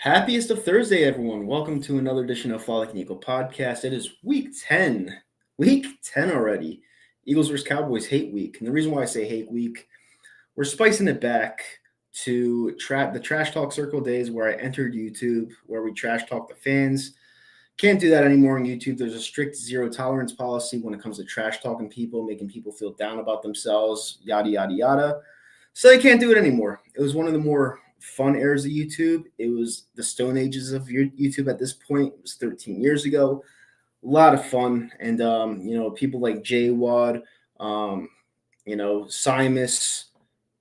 Happiest of Thursday, everyone. Welcome to another edition of Fall Like an Eagle podcast. It is week 10. Week 10 already. Eagles versus Cowboys hate week. And the reason why I say hate week, we're spicing it back to the trash talk circle days where I entered YouTube, where we trash talk the fans. Can't do that anymore on YouTube. There's a strict zero tolerance policy when it comes to trash talking people, making people feel down about themselves, yada, yada, yada. So they can't do it anymore. It was one of the more fun eras of YouTube. It was the Stone Ages of YouTube at this point. It was 13 years ago. A lot of fun. And, people like Jay Wad, Simus,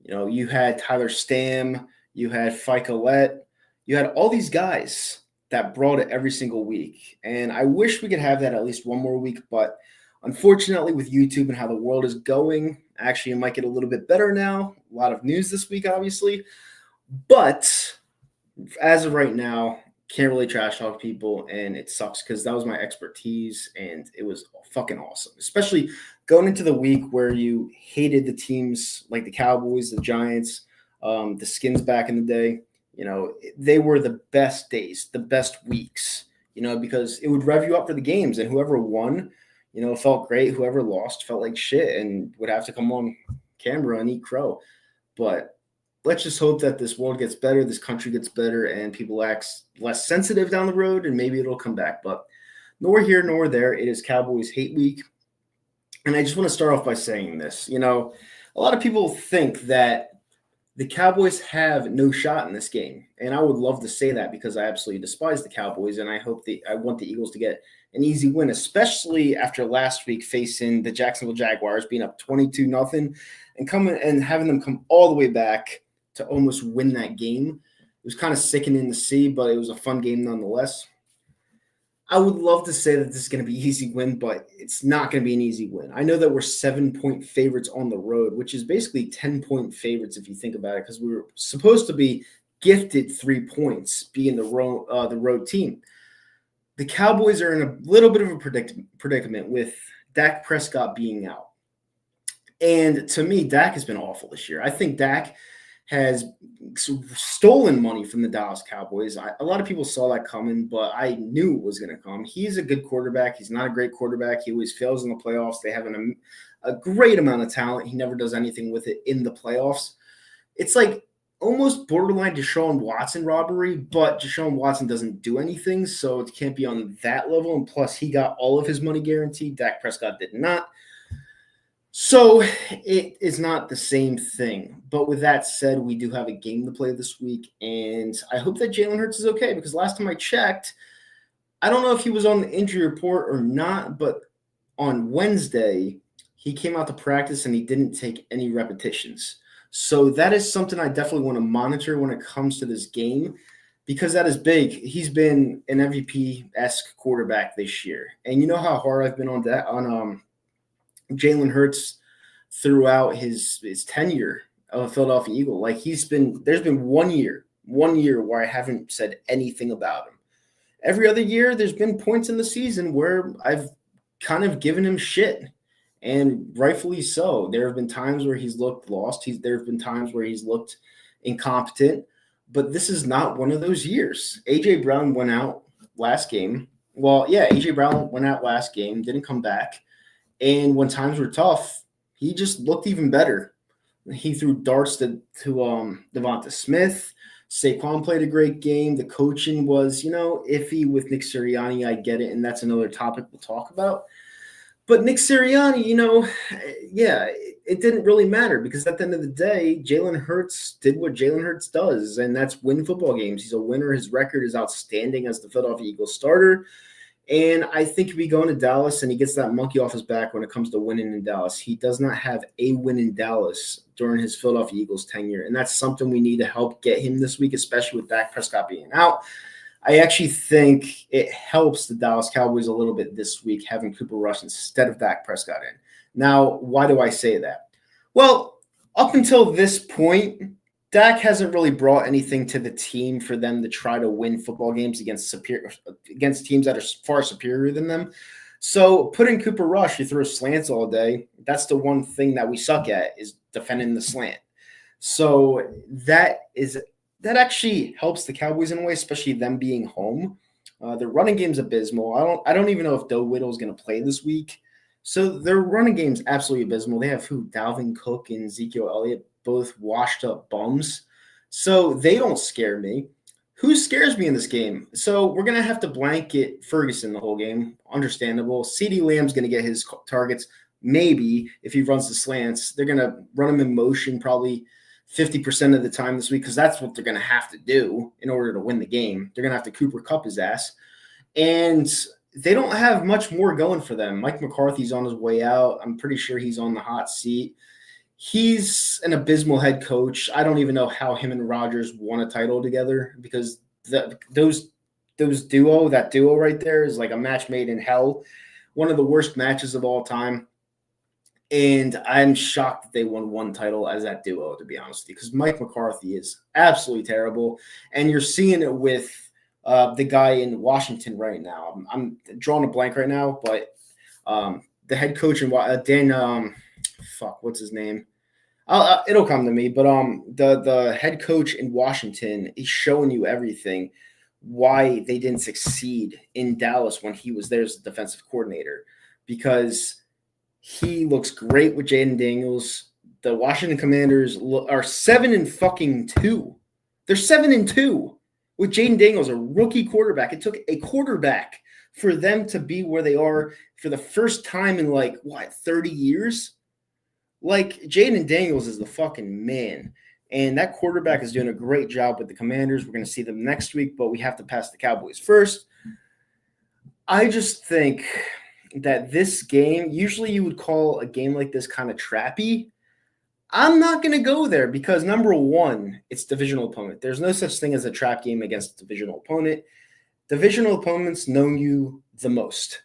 you had Tyler Stam, you had Ficolette, you had all these guys that brought it every single week. And I wish we could have that at least one more week, but unfortunately with YouTube and how the world is going, actually it might get a little bit better now. A lot of news this week, obviously. But as of right now, can't really trash talk people, and it sucks because that was my expertise, and it was fucking awesome. Especially going into the week where you hated the teams like the Cowboys, the Giants, the Skins back in the day. They were the best days, the best weeks, because it would rev you up for the games, and whoever won, felt great. Whoever lost felt like shit and would have to come on camera and eat crow. But let's just hope that this world gets better, this country gets better, and people act less sensitive down the road, and maybe it'll come back. But nor here nor there. It is Cowboys hate week. And I just want to start off by saying this. A lot of people think that the Cowboys have no shot in this game. And I would love to say that because I absolutely despise the Cowboys, and I want the Eagles to get an easy win, especially after last week facing the Jacksonville Jaguars, being up 22-0 and coming and having them come all the way back to almost win that game. It was kind of sickening to see, but it was a fun game nonetheless. I would love to say that this is going to be an easy win, but it's not going to be an easy win. I know that we're 7-point favorites on the road, which is basically 10-point favorites if you think about it, because we were supposed to be gifted 3 points being the road team. The Cowboys are in a little bit of a predicament with Dak Prescott being out. And to me, Dak has been awful this year. I think Dak has stolen money from the Dallas Cowboys. A lot of people saw that coming, but I knew it was going to come. He's a good quarterback. He's not a great quarterback. He always fails in the playoffs. They have a great amount of talent. He never does anything with it in the playoffs. It's like almost borderline Deshaun Watson robbery, but Deshaun Watson doesn't do anything, so it can't be on that level. And plus, he got all of his money guaranteed. Dak Prescott did not. So it is not the same thing. But with that said, we do have a game to play this week, and I hope that Jalen Hurts is okay, because last time I checked, I don't know if he was on the injury report or not, but on Wednesday, he came out to practice and he didn't take any repetitions. So that is something I definitely want to monitor when it comes to this game, because that is big. He's been an MVP-esque quarterback this year. And you know how hard I've been on that Jalen Hurts throughout his tenure of a Philadelphia Eagle. Like there's been one year where I haven't said anything about him. Every other year, there's been points in the season where I've kind of given him shit, and rightfully so. There have been times where he's looked lost. There have been times where he's looked incompetent, but this is not one of those years. A.J. Brown went out last game. Well, yeah, A.J. Brown went out last game, didn't come back. And when times were tough, he just looked even better. He threw darts to Devonta Smith. Saquon played a great game. The coaching was, iffy with Nick Sirianni. I get it, and that's another topic we'll talk about. But Nick Sirianni, it didn't really matter, because at the end of the day, Jalen Hurts did what Jalen Hurts does, and that's win football games. He's a winner. His record is outstanding as the Philadelphia Eagles starter. And I think if he goes to Dallas and he gets that monkey off his back when it comes to winning in Dallas, he does not have a win in Dallas during his Philadelphia Eagles tenure. And that's something we need to help get him this week, especially with Dak Prescott being out. I actually think it helps the Dallas Cowboys a little bit this week having Cooper Rush instead of Dak Prescott in. Now, why do I say that? Well, up until this point, Dak hasn't really brought anything to the team for them to try to win football games against teams that are far superior than them. So put in Cooper Rush, you throw slants all day. That's the one thing that we suck at, is defending the slant. So that is that actually helps the Cowboys in a way, especially them being home. Their running game's abysmal. I don't even know if Doe Whittle's going to play this week. So their running game's absolutely abysmal. They have Dalvin Cook and Ezekiel Elliott, both washed up bums. So they don't scare me. Who scares me in this game? So we're going to have to blanket Ferguson the whole game. Understandable. CeeDee Lamb's going to get his targets. Maybe if he runs the slants, they're going to run him in motion probably 50% of the time this week because that's what they're going to have to do in order to win the game. They're going to have to Cooper Kupp his ass. And they don't have much more going for them. Mike McCarthy's on his way out. I'm pretty sure he's on the hot seat. He's an abysmal head coach. I don't even know how him and Rodgers won a title together because that duo right there is like a match made in hell. One of the worst matches of all time. And I'm shocked that they won one title as that duo, to be honest with you, because Mike McCarthy is absolutely terrible. And you're seeing it with the guy in Washington right now. I'm drawing a blank right now, but the head coach in what's his name? It'll come to me. But the head coach in Washington is showing you everything why they didn't succeed in Dallas when he was there as the defensive coordinator, because he looks great with Jaden Daniels. The Washington Commanders are 7-2. They're 7-2 with Jaden Daniels, a rookie quarterback. It took a quarterback for them to be where they are for the first time in 30 years. Like, Jaden Daniels is the fucking man. And that quarterback is doing a great job with the Commanders. We're going to see them next week, but we have to pass the Cowboys first. I just think that this game, usually you would call a game like this kind of trappy. I'm not going to go there because, number one, it's divisional opponent. There's no such thing as a trap game against a divisional opponent. Divisional opponents know you the most,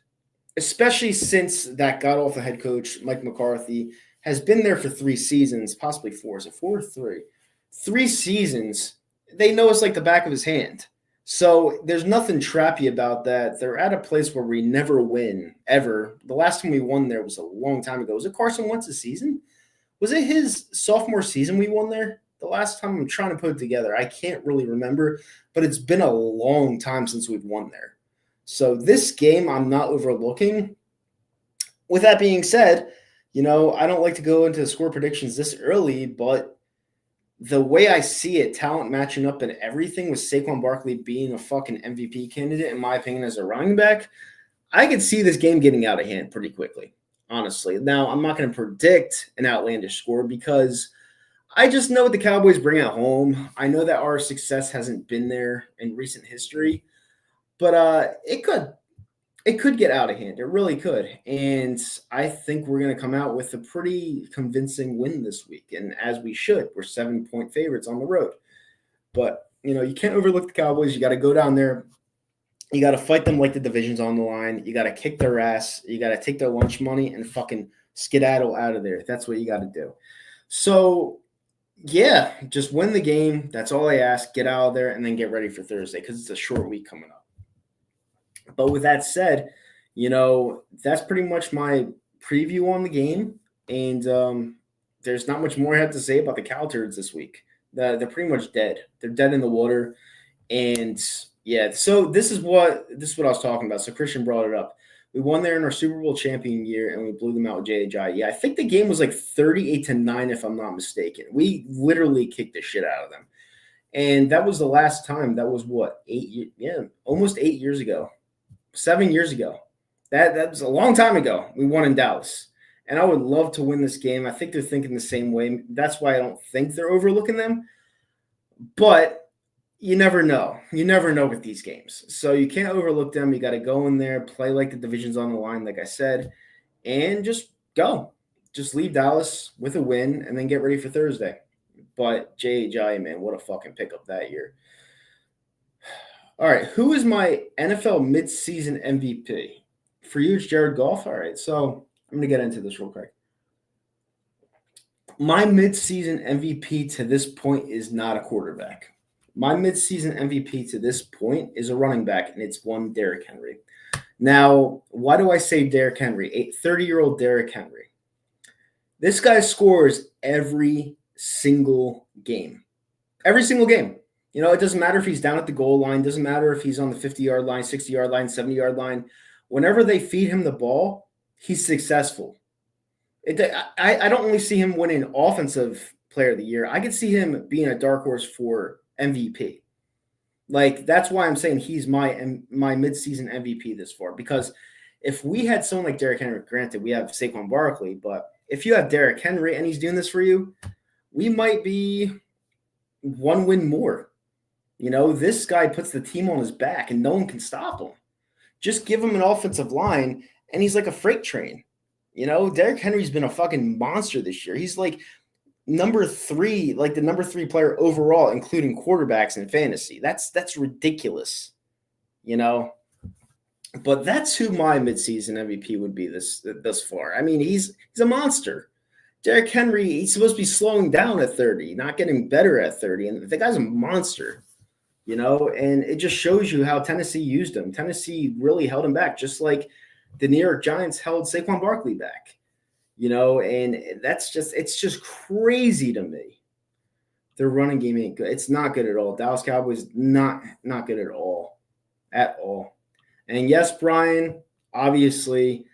especially since that god-awful head coach, Mike McCarthy, has been there for 3 seasons, possibly 4. Is it 4 or 3? 3 seasons. They know us like the back of his hand. So there's nothing trappy about that. They're at a place where we never win, ever. The last time we won there was a long time ago. Was it Carson Wentz's season? Was it his sophomore season we won there? The last time, I'm trying to put it together. I can't really remember, but it's been a long time since we've won there. So this game I'm not overlooking. With that being said, I don't like to go into score predictions this early, but the way I see it, talent matching up and everything with Saquon Barkley being a fucking MVP candidate, in my opinion, as a running back, I could see this game getting out of hand pretty quickly, honestly. Now, I'm not going to predict an outlandish score because I just know what the Cowboys bring at home. I know that our success hasn't been there in recent history, but it could get out of hand. It really could. And I think we're going to come out with a pretty convincing win this week. And as we should, we're 7-point favorites on the road. But, you can't overlook the Cowboys. You got to go down there. You got to fight them like the division's on the line. You got to kick their ass. You got to take their lunch money and fucking skedaddle out of there. That's what you got to do. So, yeah, just win the game. That's all I ask. Get out of there and then get ready for Thursday because it's a short week coming up. But with that said, that's pretty much my preview on the game. And there's not much more I have to say about the Cow Turds this week. They're pretty much dead. They're dead in the water. And, yeah, so this is what I was talking about. So Christian brought it up. We won there in our Super Bowl champion year, and we blew them out with J.J. Yeah, I think the game was like 38-9, if I'm not mistaken. We literally kicked the shit out of them. And that was the last time. That was what, 8 years? Yeah, almost 8 years ago. 7 years ago. That was a long time ago. We won in Dallas. And I would love to win this game. I think they're thinking the same way. That's why I don't think they're overlooking them. But you never know. You never know with these games. So you can't overlook them. You got to go in there, play like the division's on the line, like I said, and just go. Just leave Dallas with a win and then get ready for Thursday. But J.J., man, what a fucking pickup that year. All right, who is my NFL midseason MVP? For you, it's Jared Goff. All right, so I'm going to get into this real quick. My midseason MVP to this point is not a quarterback. My midseason MVP to this point is a running back, and it's one Derrick Henry. Now, why do I say Derrick Henry? 30-year-old Derrick Henry. This guy scores every single game. Every single game. It doesn't matter if he's down at the goal line. Doesn't matter if he's on the 50-yard line, 60-yard line, 70-yard line. Whenever they feed him the ball, he's successful. I don't only see him winning Offensive Player of the Year. I could see him being a dark horse for MVP. Like, that's why I'm saying he's my midseason MVP this far. Because if we had someone like Derrick Henry, granted, we have Saquon Barkley, but if you have Derrick Henry and he's doing this for you, we might be one win more. This guy puts the team on his back and no one can stop him. Just give him an offensive line and he's like a freight train. Derrick Henry's been a fucking monster this year. He's like number 3, like the number 3 player overall, including quarterbacks in fantasy. That's ridiculous, But that's who my midseason MVP would be this far. I mean, he's a monster. Derrick Henry, he's supposed to be slowing down at 30, not getting better at 30, and the guy's a monster, And it just shows you how Tennessee used him. Tennessee really held him back, just like the New York Giants held Saquon Barkley back. And it's just crazy to me. Their running game ain't good. It's not good at all. Dallas Cowboys, not good at all. At all. And yes, Brian, obviously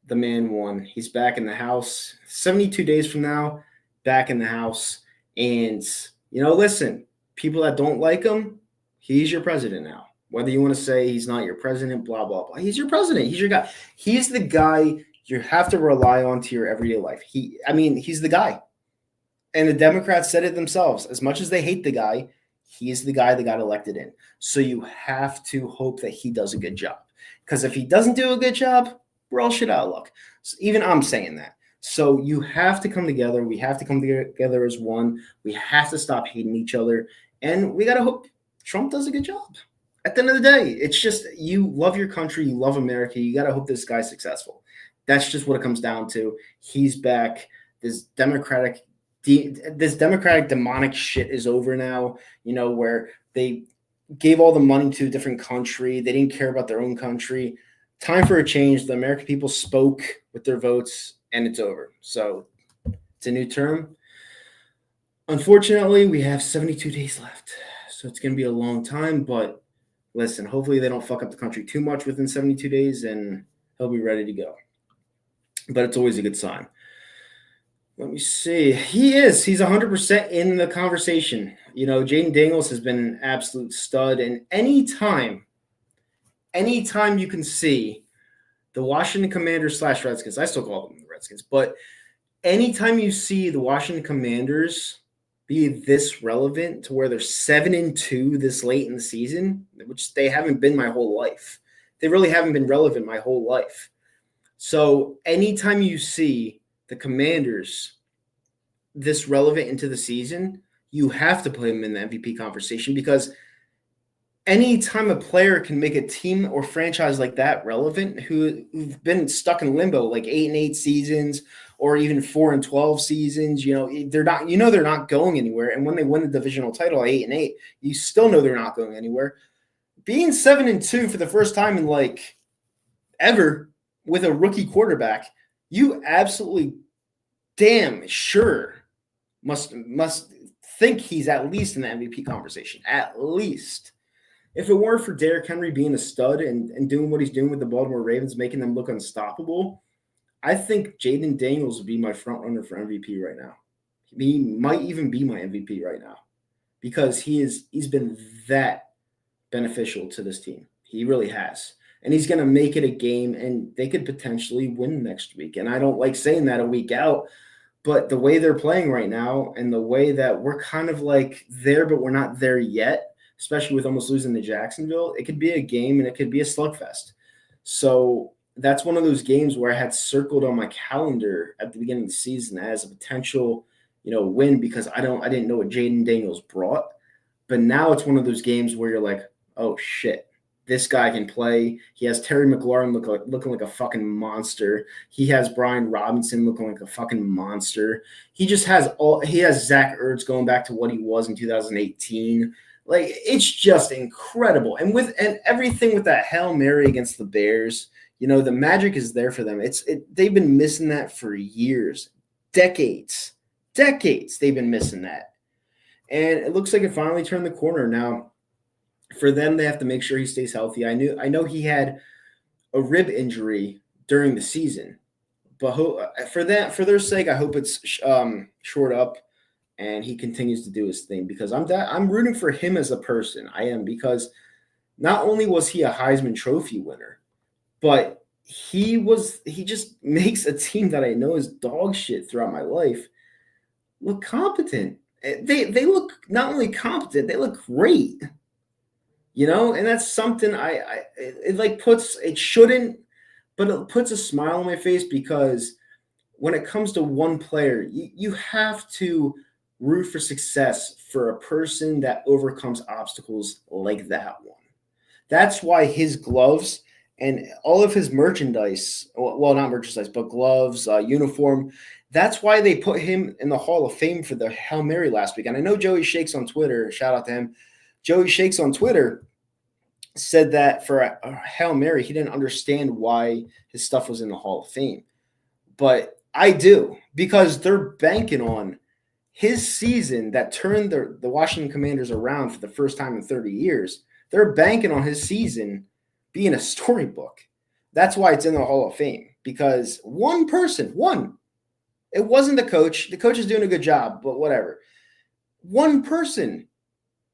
the man won. He's back in the house. 72 days from now, back in the house. And, listen, people that don't like him, he's your president now. Whether you want to say he's not your president, blah, blah, blah. He's your president. He's your guy. He's the guy you have to rely on to your everyday life. He's the guy. And the Democrats said it themselves. As much as they hate the guy, he's the guy that got elected in. So you have to hope that he does a good job. Because if he doesn't do a good job, we're all shit out of luck. So even I'm saying that. So you have to come together. We have to come together as one. We have to stop hating each other. And we got to hope Trump does a good job. At the end of the day, it's just you love your country. You love America. You got to hope this guy's successful. That's just what it comes down to. He's back. This democratic demonic shit is over now, where they gave all the money to a different country. They didn't care about their own country. Time for a change. The American people spoke with their votes, and it's over. So it's a new term. Unfortunately, we have 72 days left. So it's going to be a long time. But listen, hopefully they don't fuck up the country too much within 72 days, and he'll be ready to go. But it's always a good sign. Let me see. He's 100% in the conversation. Jaden Daniels has been an absolute stud. And anytime you can see the Washington Commanders / Redskins, I still call them the Redskins, but anytime you see the Washington Commanders be this relevant to where they're 7-2 this late in the season, which they haven't been my whole life. They really haven't been relevant my whole life. So anytime you see the Commanders this relevant into the season, you have to put him in the MVP conversation, because anytime a player can make a team or franchise like that relevant, who've been stuck in limbo like 8-8 seasons or even 4-12 seasons, they're not going anywhere. And when they win the divisional title at 8-8, you still know they're not going anywhere. Being 7-2 for the first time in like ever with a rookie quarterback, you absolutely damn sure must think he's at least in the MVP conversation. At least. If it weren't for Derrick Henry being a stud and doing what he's doing with the Baltimore Ravens, making them look unstoppable, I think Jaden Daniels would be my front runner for MVP right now. He might even be my MVP right now, because he's been that beneficial to this team. He really has. And he's going to make it a game, and they could potentially win next week. And I don't like saying that a week out, but the way they're playing right now and the way that we're kind of like there, but we're not there yet, especially with almost losing to Jacksonville, it could be a game and it could be a slugfest. So that's one of those games where I had circled on my calendar at the beginning of the season as a potential, win, because I didn't know what Jaden Daniels brought. But now it's one of those games where you're like, oh shit, this guy can play. He has Terry McLaurin looking like a fucking monster. He has Brian Robinson looking like a fucking monster. He has Zach Ertz going back to what he was in 2018. Like, it's just incredible. And everything with that Hail Mary against the Bears, the magic is there for them. They've been missing that for years, decades they've been missing that. And it looks like it finally turned the corner. Now, for them, they have to make sure he stays healthy. I know he had a rib injury during the season, but for their sake, I hope it's short up and he continues to do his thing because I'm rooting for him as a person. I am, because not only was he a Heisman Trophy winner, but he just makes a team that I know is dog shit throughout my life look competent. They look not only competent, they look great. And that's something it like puts it shouldn't, but it puts a smile on my face because when it comes to one player, you have to root for success for a person that overcomes obstacles like that one. That's why his gloves and all of his merchandise, well, not merchandise, but gloves, uniform, that's why they put him in the Hall of Fame for the Hail Mary last week. And I know Joey Shakes on Twitter, shout out to him. Joey Shakes on Twitter said that for a Hail Mary, he didn't understand why his stuff was in the Hall of Fame. But I do, because they're banking on his season that turned the Washington Commanders around for the first time in 30 years. They're banking on his season being a storybook. That's why it's in the Hall of Fame, because one person, it wasn't the coach. The coach is doing a good job, but whatever. One person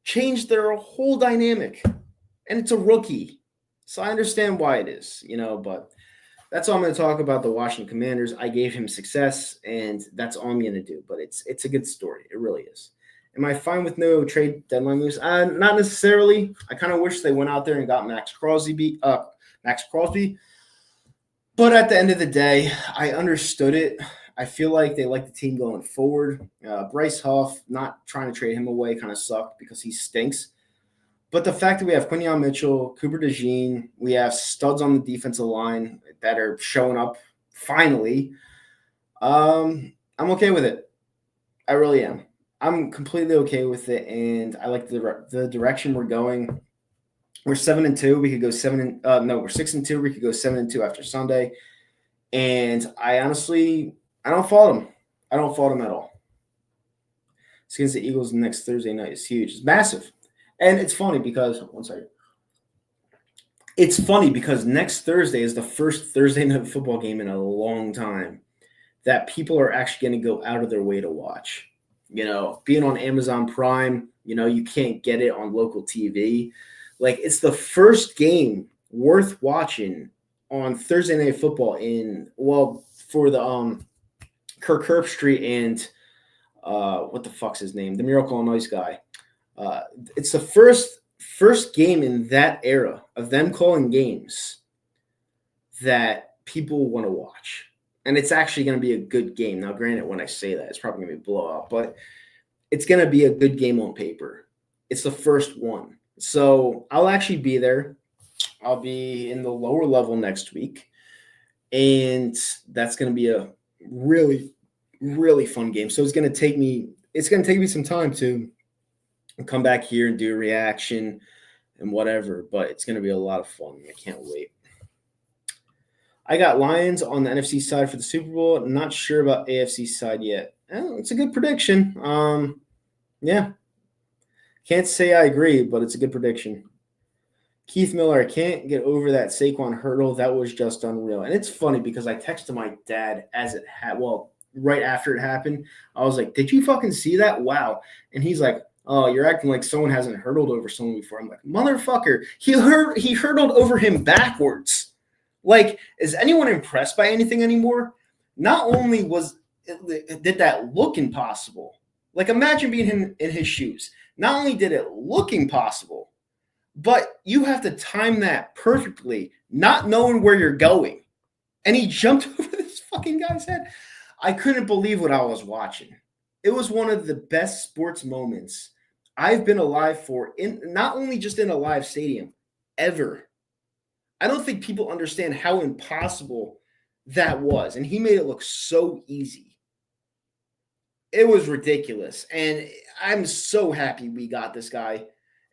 changed their whole dynamic, and it's a rookie. So I understand why it is, but that's all I'm going to talk about the Washington Commanders. I gave him success, and that's all I'm going to do. But it's a good story. It really is. Am I fine with no trade deadline moves? Not necessarily. I kind of wish they went out there and got Max Crosby. But at the end of the day, I understood it. I feel like they like the team going forward. Bryce Huff, not trying to trade him away, kind of sucked because he stinks. But the fact that we have Quinyon Mitchell, Cooper DeJean, we have studs on the defensive line that are showing up finally, I'm okay with it. I really am. I'm completely okay with it, and I like the direction we're going. We're 7-2. We could go 7. No, we're 6-2. We could go 7-2 after Sunday. And I honestly, I don't fault them. I don't fault them at all. It's against the Eagles next Thursday night. It's huge. It's massive. And it's funny because next Thursday is the first Thursday night football game in a long time that people are actually going to go out of their way to watch. Being on Amazon Prime, you can't get it on local TV. Like, it's the first game worth watching on Thursday night football for the Kirk Herbstreit and what the fuck's his name? The Miracle on Ice guy. It's the first game in that era of them calling games that people want to watch. And it's actually going to be a good game. Now, granted, when I say that, it's probably going to be a blowout, but it's going to be a good game on paper. It's the first one. So I'll actually be there. I'll be in the lower level next week. And that's going to be a really, really fun game. So it's going to take me some time to come back here and do a reaction and whatever, but it's going to be a lot of fun. I can't wait. I got Lions on the NFC side for the Super Bowl. I'm not sure about AFC side yet. It's a good prediction. Yeah. Can't say I agree, but it's a good prediction. Keith Miller, I can't get over that Saquon hurdle. That was just unreal. And it's funny because I texted my dad right after it happened. I was like, did you fucking see that? Wow. And he's like, oh, you're acting like someone hasn't hurdled over someone before. I'm like, motherfucker, he hurdled over him backwards. Like, is anyone impressed by anything anymore? Not only did that look impossible, like imagine being in his shoes. Not only did it look impossible, but you have to time that perfectly, not knowing where you're going. And he jumped over this fucking guy's head. I couldn't believe what I was watching. It was one of the best sports moments I've been alive for, not only just in a live stadium, ever. I don't think people understand how impossible that was. And he made it look so easy. It was ridiculous. And I'm so happy we got this guy.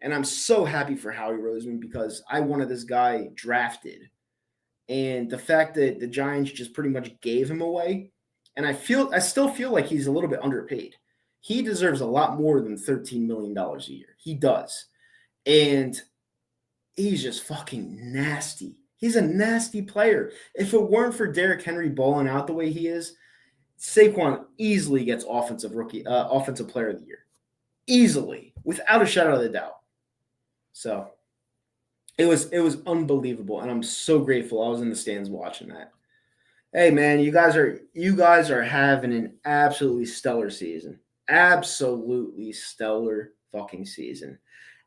And I'm so happy for Howie Roseman because I wanted this guy drafted. And the fact that the Giants just pretty much gave him away. And I still feel like he's a little bit underpaid. he deserves a lot more than $13 million a year. He does. And he's just fucking nasty. He's a nasty player. If it weren't for Derrick Henry balling out the way he is, Saquon easily gets offensive player of the year. Easily, without a shadow of a doubt. So it was unbelievable, and I'm so grateful I was in the stands watching that. Hey man, you guys are having an absolutely stellar season. Absolutely stellar fucking season.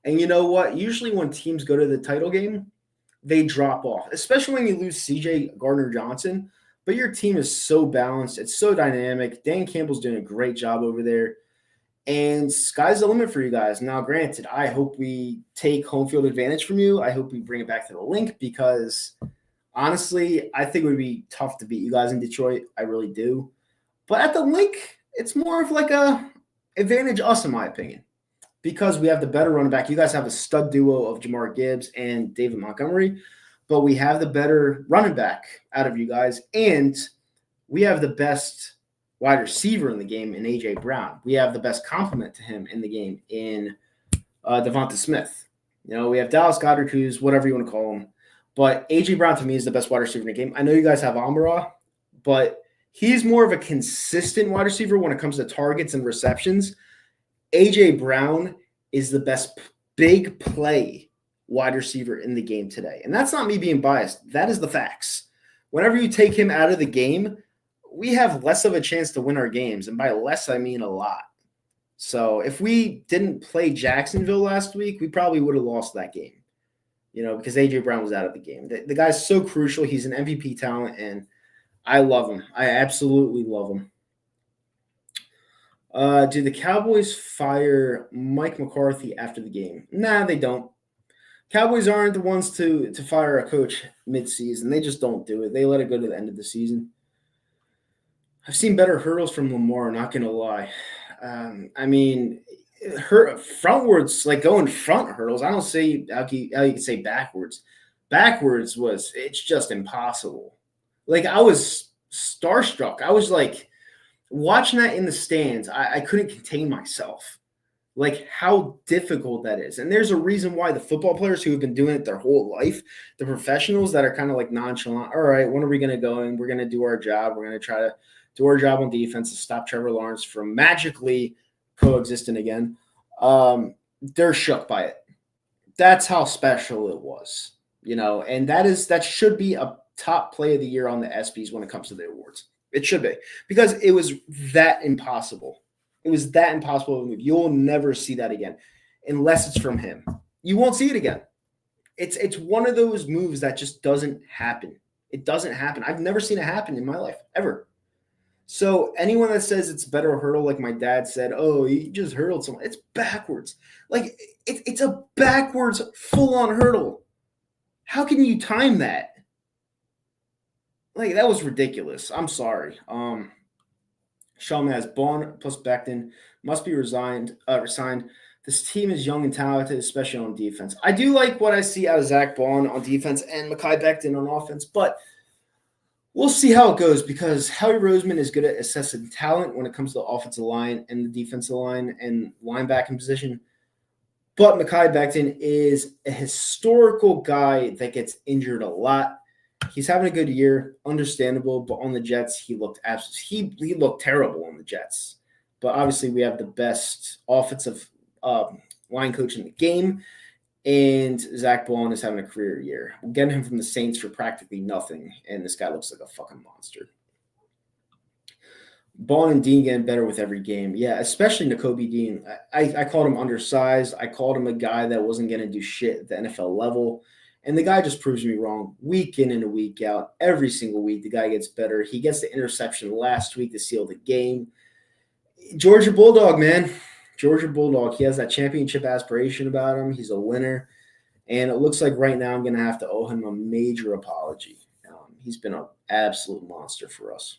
And you know what? Usually when teams go to the title game, they drop off, especially when you lose CJ Gardner-Johnson. But your team is so balanced. It's so dynamic. Dan Campbell's doing a great job over there. And sky's the limit for you guys. Now, granted, I hope we take home field advantage from you. I hope we bring it back to the Link because, honestly, I think it would be tough to beat you guys in Detroit. I really do. But at the Link, it's more of like a advantage us, in my opinion, because we have the better running back. You guys have a stud duo of Jamar Gibbs and David Montgomery, but we have the better running back out of you guys, and we have the best wide receiver in the game in A.J. Brown. We have the best complement to him in the game in Devonta Smith. You know, we have Dallas Goedert, who's whatever you want to call him. But A.J. Brown, to me, is the best wide receiver in the game. I know you guys have Amara, but he's more of a consistent wide receiver when it comes to targets and receptions. A.J. Brown is the best big play wide receiver in the game today. And that's not me being biased. That is the facts. Whenever you take him out of the game, we have less of a chance to win our games. And by less, I mean a lot. So if we didn't play Jacksonville last week, we probably would have lost that game, you know, because A.J. Brown was out of the game. The guy's so crucial. He's an MVP talent, and I love him. I absolutely love him. Do the Cowboys fire Mike McCarthy after the game? Nah, they don't. Cowboys aren't the ones to fire a coach mid-season. They just don't do it. They let it go to the end of the season. I've seen better hurdles from Lamar, not going to lie. I mean, frontwards, like going front hurdles, I don't see how you can say backwards. Backwards it's just impossible. Like, I was starstruck. I was like, watching that in the stands, I couldn't contain myself. Like, how difficult that is. And there's a reason why the football players who have been doing it their whole life, the professionals that are kind of like nonchalant, all right, when are we going to go in? We're going to do our job. We're going to try to do our job on defense to stop Trevor Lawrence from magically coexisting again. They're shook by it. That's how special it was, you know, and that should be a top play of the year on the ESPYs when it comes to the awards. It should be, because it was that impossible. It was that impossible of a move. You'll never see that again unless it's from him. You won't see it again. It's one of those moves that just doesn't happen. It doesn't happen. I've never seen it happen in my life, ever. So anyone that says it's better hurdle, like my dad said, oh, you just hurdled someone, it's backwards. Like, it's a backwards full-on hurdle. How can you time that? Like, that was ridiculous. I'm sorry. Sean has Bond plus Becton must be resigned. This team is young and talented, especially on defense. I do like what I see out of Zach Bond on defense and Mekhi Becton on offense, but we'll see how it goes, because Howie Roseman is good at assessing talent when it comes to the offensive line and the defensive line and linebacking position. But Mekhi Becton is a historical guy that gets injured a lot. He's having a good year, understandable, but on the Jets, he looked he looked terrible on the Jets. But obviously, we have the best offensive line coach in the game, and Zach Bond is having a career year. We're getting him from the Saints for practically nothing, and this guy looks like a fucking monster. Bond and Dean getting better with every game. Yeah, especially Nakobe Dean. I called him undersized. I called him a guy that wasn't going to do shit at the NFL level. And the guy just proves me wrong week in and a week out. Every single week, the guy gets better. He gets the interception last week to seal the game. Georgia Bulldog, man. Georgia Bulldog. He has that championship aspiration about him. He's a winner. And it looks like right now I'm going to have to owe him a major apology. He's been an absolute monster for us.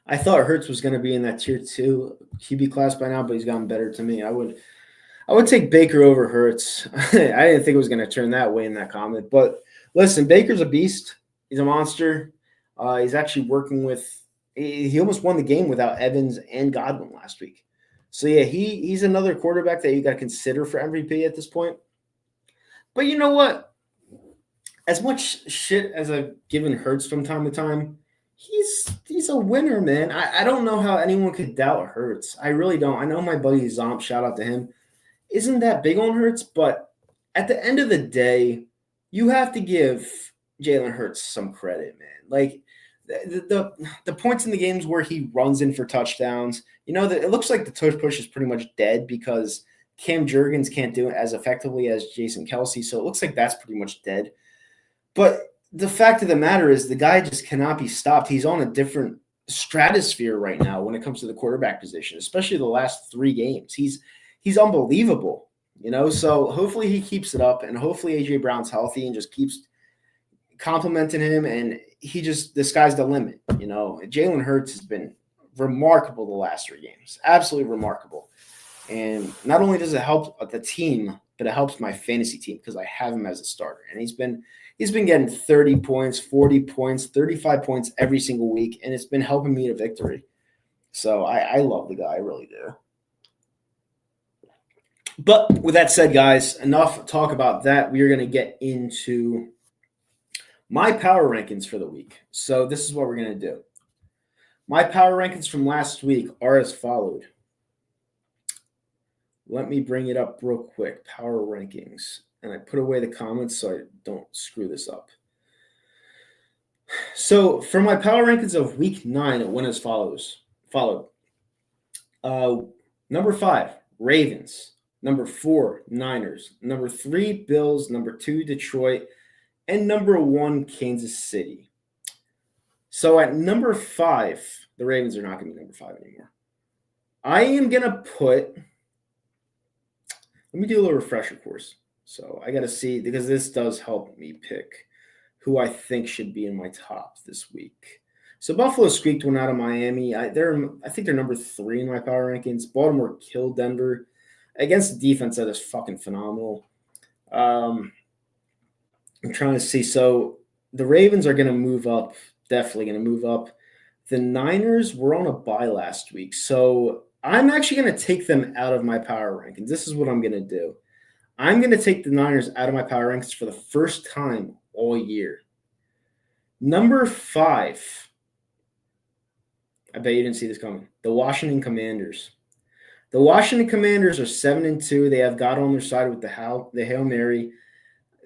I thought Hurts was going to be in that tier 2 QB class by now, but he's gotten better to me. I would take Baker over Hurts. I didn't think it was going to turn that way in that comment. But listen, Baker's a beast. He's a monster. He's actually working with He almost won the game without Evans and Godwin last week. So yeah, he's another quarterback that you got to consider for MVP at this point. But you know what? As much shit as I've given Hurts from time to time, he's a winner, man. I don't know how anyone could doubt Hurts. I really don't. I know my buddy Zomp, shout out to him, isn't that big on Hurts, but at the end of the day, you have to give Jalen Hurts some credit, man. Like the points in the games where he runs in for touchdowns, it looks like the tush push is pretty much dead because Cam Jurgens can't do it as effectively as Jason Kelsey, so it looks like that's pretty much dead. But the fact of the matter is the guy just cannot be stopped. He's on a different stratosphere right now when it comes to the quarterback position, especially the last 3 games. He's unbelievable, so hopefully he keeps it up, and hopefully AJ Brown's healthy and just keeps complimenting him, and the sky's the limit. Jalen Hurts has been remarkable the last 3 games, absolutely remarkable. And not only does it help the team, but it helps my fantasy team because I have him as a starter, and he's been getting 30 points, 40 points, 35 points every single week, and it's been helping me to victory. So I love the guy, I really do. But with that said, guys, enough talk about that. We are going to get into my power rankings for the week. So this is what we're going to do. My power rankings from last week are as followed. Let me bring it up real quick. Power rankings. And I put away the comments so I don't screw this up. So for my power rankings of week 9, it went as follows. Number 5, Ravens. Number 4, Niners. Number 3, Bills. Number 2, Detroit. And number 1, Kansas City. So at number 5, the Ravens are not going to be number 5 anymore. I am going to put... Let me do a little refresher course. So I got to see, because this does help me pick who I think should be in my top this week. So Buffalo squeaked one out of Miami. I think they're number 3 in my power rankings. Baltimore killed Denver against a defense that is fucking phenomenal. I'm trying to see. So the Ravens are going to move up, definitely going to move up. The Niners were on a bye last week. So I'm actually going to take them out of my power rankings. This is what I'm going to do. I'm going to take the Niners out of my power rankings for the first time all year. Number 5. I bet you didn't see this coming. The Washington Commanders. The Washington Commanders are 7-2. They have God on their side with the Hail Mary.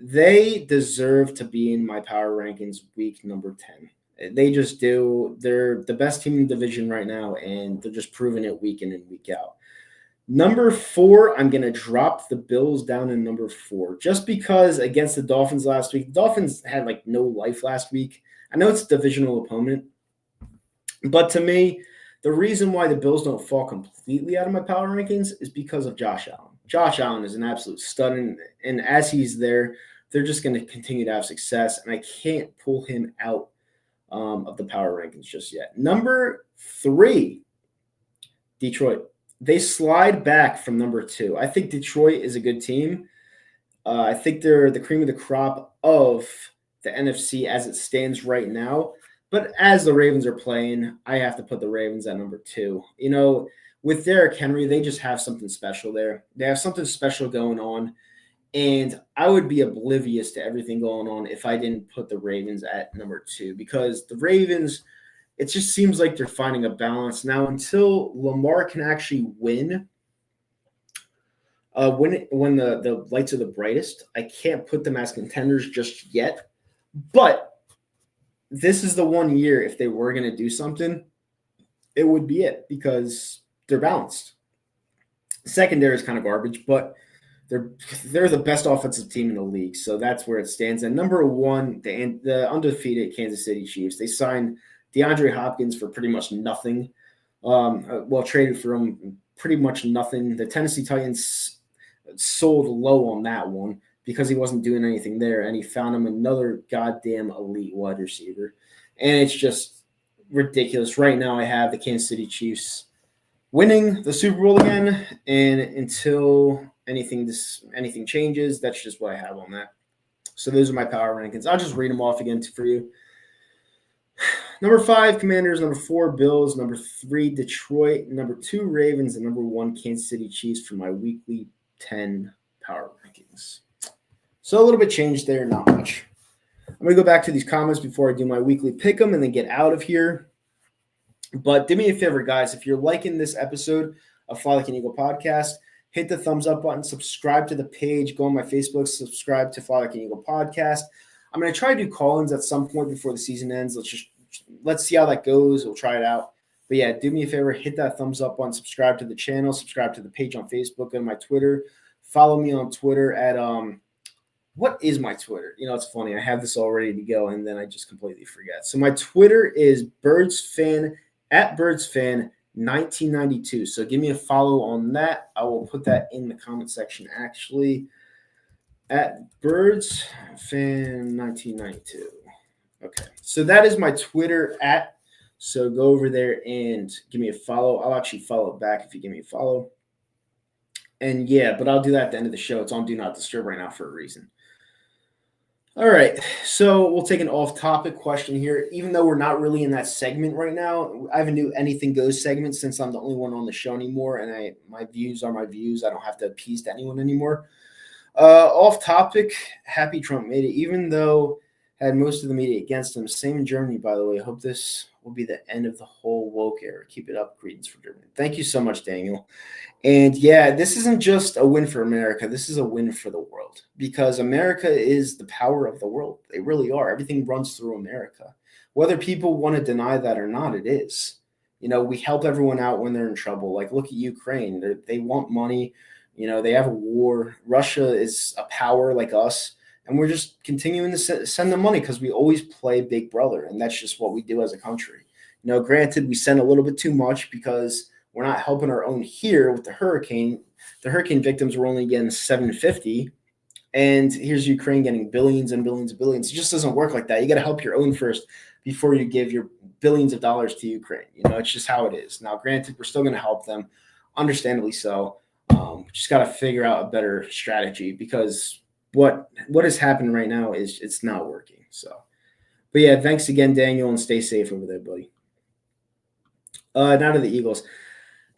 They deserve to be in my power rankings week number 10. They just do. They're the best team in the division right now, and they're just proving it week in and week out. Number 4, I'm going to drop the Bills down in number 4 just because against the Dolphins last week, the Dolphins had no life last week. I know it's a divisional opponent, but to me, the reason why the Bills don't fall completely out of my power rankings is because of Josh Allen. Josh Allen is an absolute stud, and as he's there, they're just going to continue to have success, and I can't pull him out of the power rankings just yet. Number 3, Detroit. They slide back from number 2. I think Detroit is a good team. I think they're the cream of the crop of the NFC as it stands right now. But as the Ravens are playing, I have to put the Ravens at number 2. With Derrick Henry, they just have something special there. They have something special going on. And I would be oblivious to everything going on if I didn't put the Ravens at number 2, because the Ravens, it just seems like they're finding a balance. Now, until Lamar can actually win, when the lights are the brightest, I can't put them as contenders just yet. But this is the one year, if they were going to do something, it would be it, because they're balanced. Secondary is kind of garbage, but they're the best offensive team in the league, so that's where it stands. And number 1, the undefeated Kansas City Chiefs. They signed DeAndre Hopkins for pretty much nothing. Traded for him pretty much nothing. The Tennessee Titans sold low on that one because he wasn't doing anything there, and he found him another goddamn elite wide receiver. And it's just ridiculous. Right now I have the Kansas City Chiefs winning the Super Bowl again, and until anything changes, that's just what I have on that. So those are my power rankings. I'll just read them off again for you. Number 5, Commanders. Number 4, Bills. Number 3, Detroit. Number 2, Ravens. And number 1, Kansas City Chiefs for my weekly 10 power rankings. So a little bit changed there, not much. I'm going to go back to these comments before I do my weekly pick 'em and then get out of here. But do me a favor, guys. If you're liking this episode of Fly Like an Eagle podcast, hit the thumbs up button, subscribe to the page, go on my Facebook, subscribe to Fly Like an Eagle podcast. I'm going to try to do call-ins at some point before the season ends. Let's see how that goes. We'll try it out. But yeah, do me a favor, hit that thumbs up button, subscribe to the channel, subscribe to the page on Facebook and my Twitter. Follow me on Twitter at what is my Twitter? It's funny. I have this all ready to go, and then I just completely forget. So my Twitter is BirdsFan at BirdsFan1992. So give me a follow on that. I will put that in the comment section, actually, at BirdsFan1992. Okay. So that is my Twitter at. So go over there and give me a follow. I'll actually follow back if you give me a follow. And yeah, but I'll do that at the end of the show. It's on Do Not Disturb right now for a reason. All right, so we'll take an off-topic question here. Even though we're not really in that segment right now, I have a new Anything Goes segment since I'm the only one on the show anymore, and my views are my views. I don't have to appease to anyone anymore. Off-topic, happy Trump made it, even though had most of the media against him. Same in Germany, by the way. I hope this will be the end of the whole woke era. Keep it up, greetings from Germany. Thank you so much, Daniel. And yeah, this isn't just a win for America. This is a win for the world because America is the power of the world. They really are. Everything runs through America. Whether people want to deny that or not, it is. We help everyone out when they're in trouble. Like, look at Ukraine. They want money. They have a war. Russia is a power like us. And we're just continuing to send them money because we always play big brother. And that's just what we do as a country. Granted, we send a little bit too much because we're not helping our own here with the hurricane. The hurricane victims were only getting $750. And here's Ukraine getting billions and billions and billions. It just doesn't work like that. You got to help your own first before you give your billions of dollars to Ukraine. It's just how it is. Now, granted, we're still going to help them, understandably so. Just got to figure out a better strategy because what has happened right now is it's not working. So, but yeah, thanks again, Daniel, and stay safe over there, buddy. Now to the Eagles.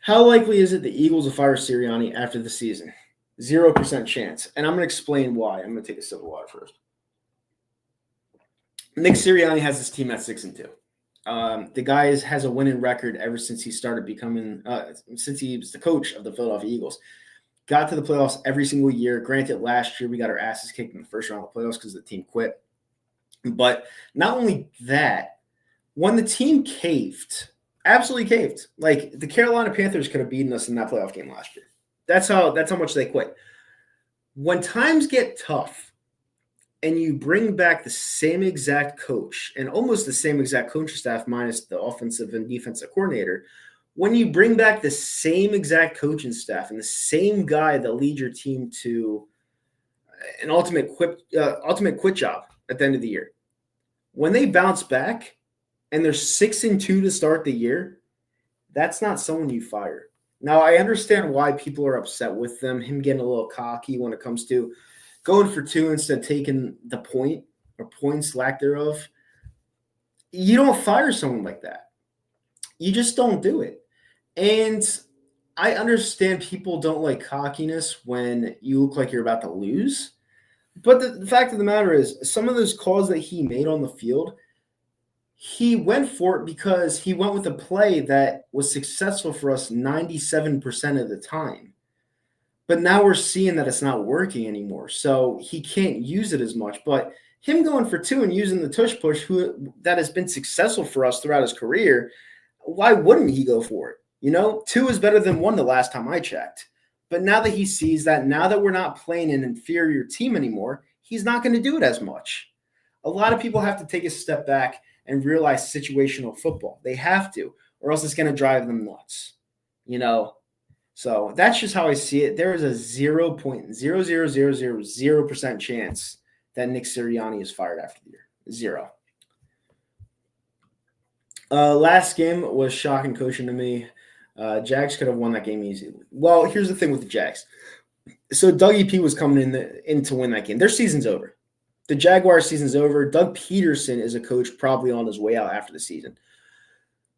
How likely is it the Eagles will fire Sirianni after the season? 0% chance. And I'm going to explain why. I'm going to take a sip of water first. Nick Sirianni has his team at 6-2. The guy has a winning record ever since he started since he was the coach of the Philadelphia Eagles. Got to the playoffs every single year. Granted, last year we got our asses kicked in the first round of the playoffs because the team quit. But not only that, when the team caved, absolutely caved. Like the Carolina Panthers could have beaten us in that playoff game last year. That's how much they quit. When times get tough and you bring back the same exact coach and almost the same exact coaching staff minus the offensive and defensive coordinator, when you bring back the same exact coaching staff and the same guy that leads your team to an ultimate quit job at the end of the year, when they bounce back and they're 6-2 to start the year, that's not someone you fire. Now, I understand why people are upset with him getting a little cocky when it comes to going for 2 instead of taking the point or points, lack thereof. You don't fire someone like that. You just don't do it. And I understand people don't like cockiness when you look like you're about to lose. But the fact of the matter is, some of those calls that he made on the field, he went for it because he went with a play that was successful for us 97% of the time. But now we're seeing that it's not working anymore. So he can't use it as much. But him going for 2 and using the tush push that has been successful for us throughout his career, why wouldn't he go for it? 2 is better than 1 the last time I checked. But now that he sees that, now that we're not playing an inferior team anymore, he's not going to do it as much. A lot of people have to take a step back and realize situational football. They have to, or else it's going to drive them nuts. So that's just how I see it. There is a 0.00000% chance that Nick Sirianni is fired after the year. 0. Last game was shocking coaching to me. Jags could have won that game easily. Well, here's the thing with the Jags. So Dougie P was coming in to win that game. Their season's over. The Jaguar season's over. Doug Peterson is a coach probably on his way out after the season.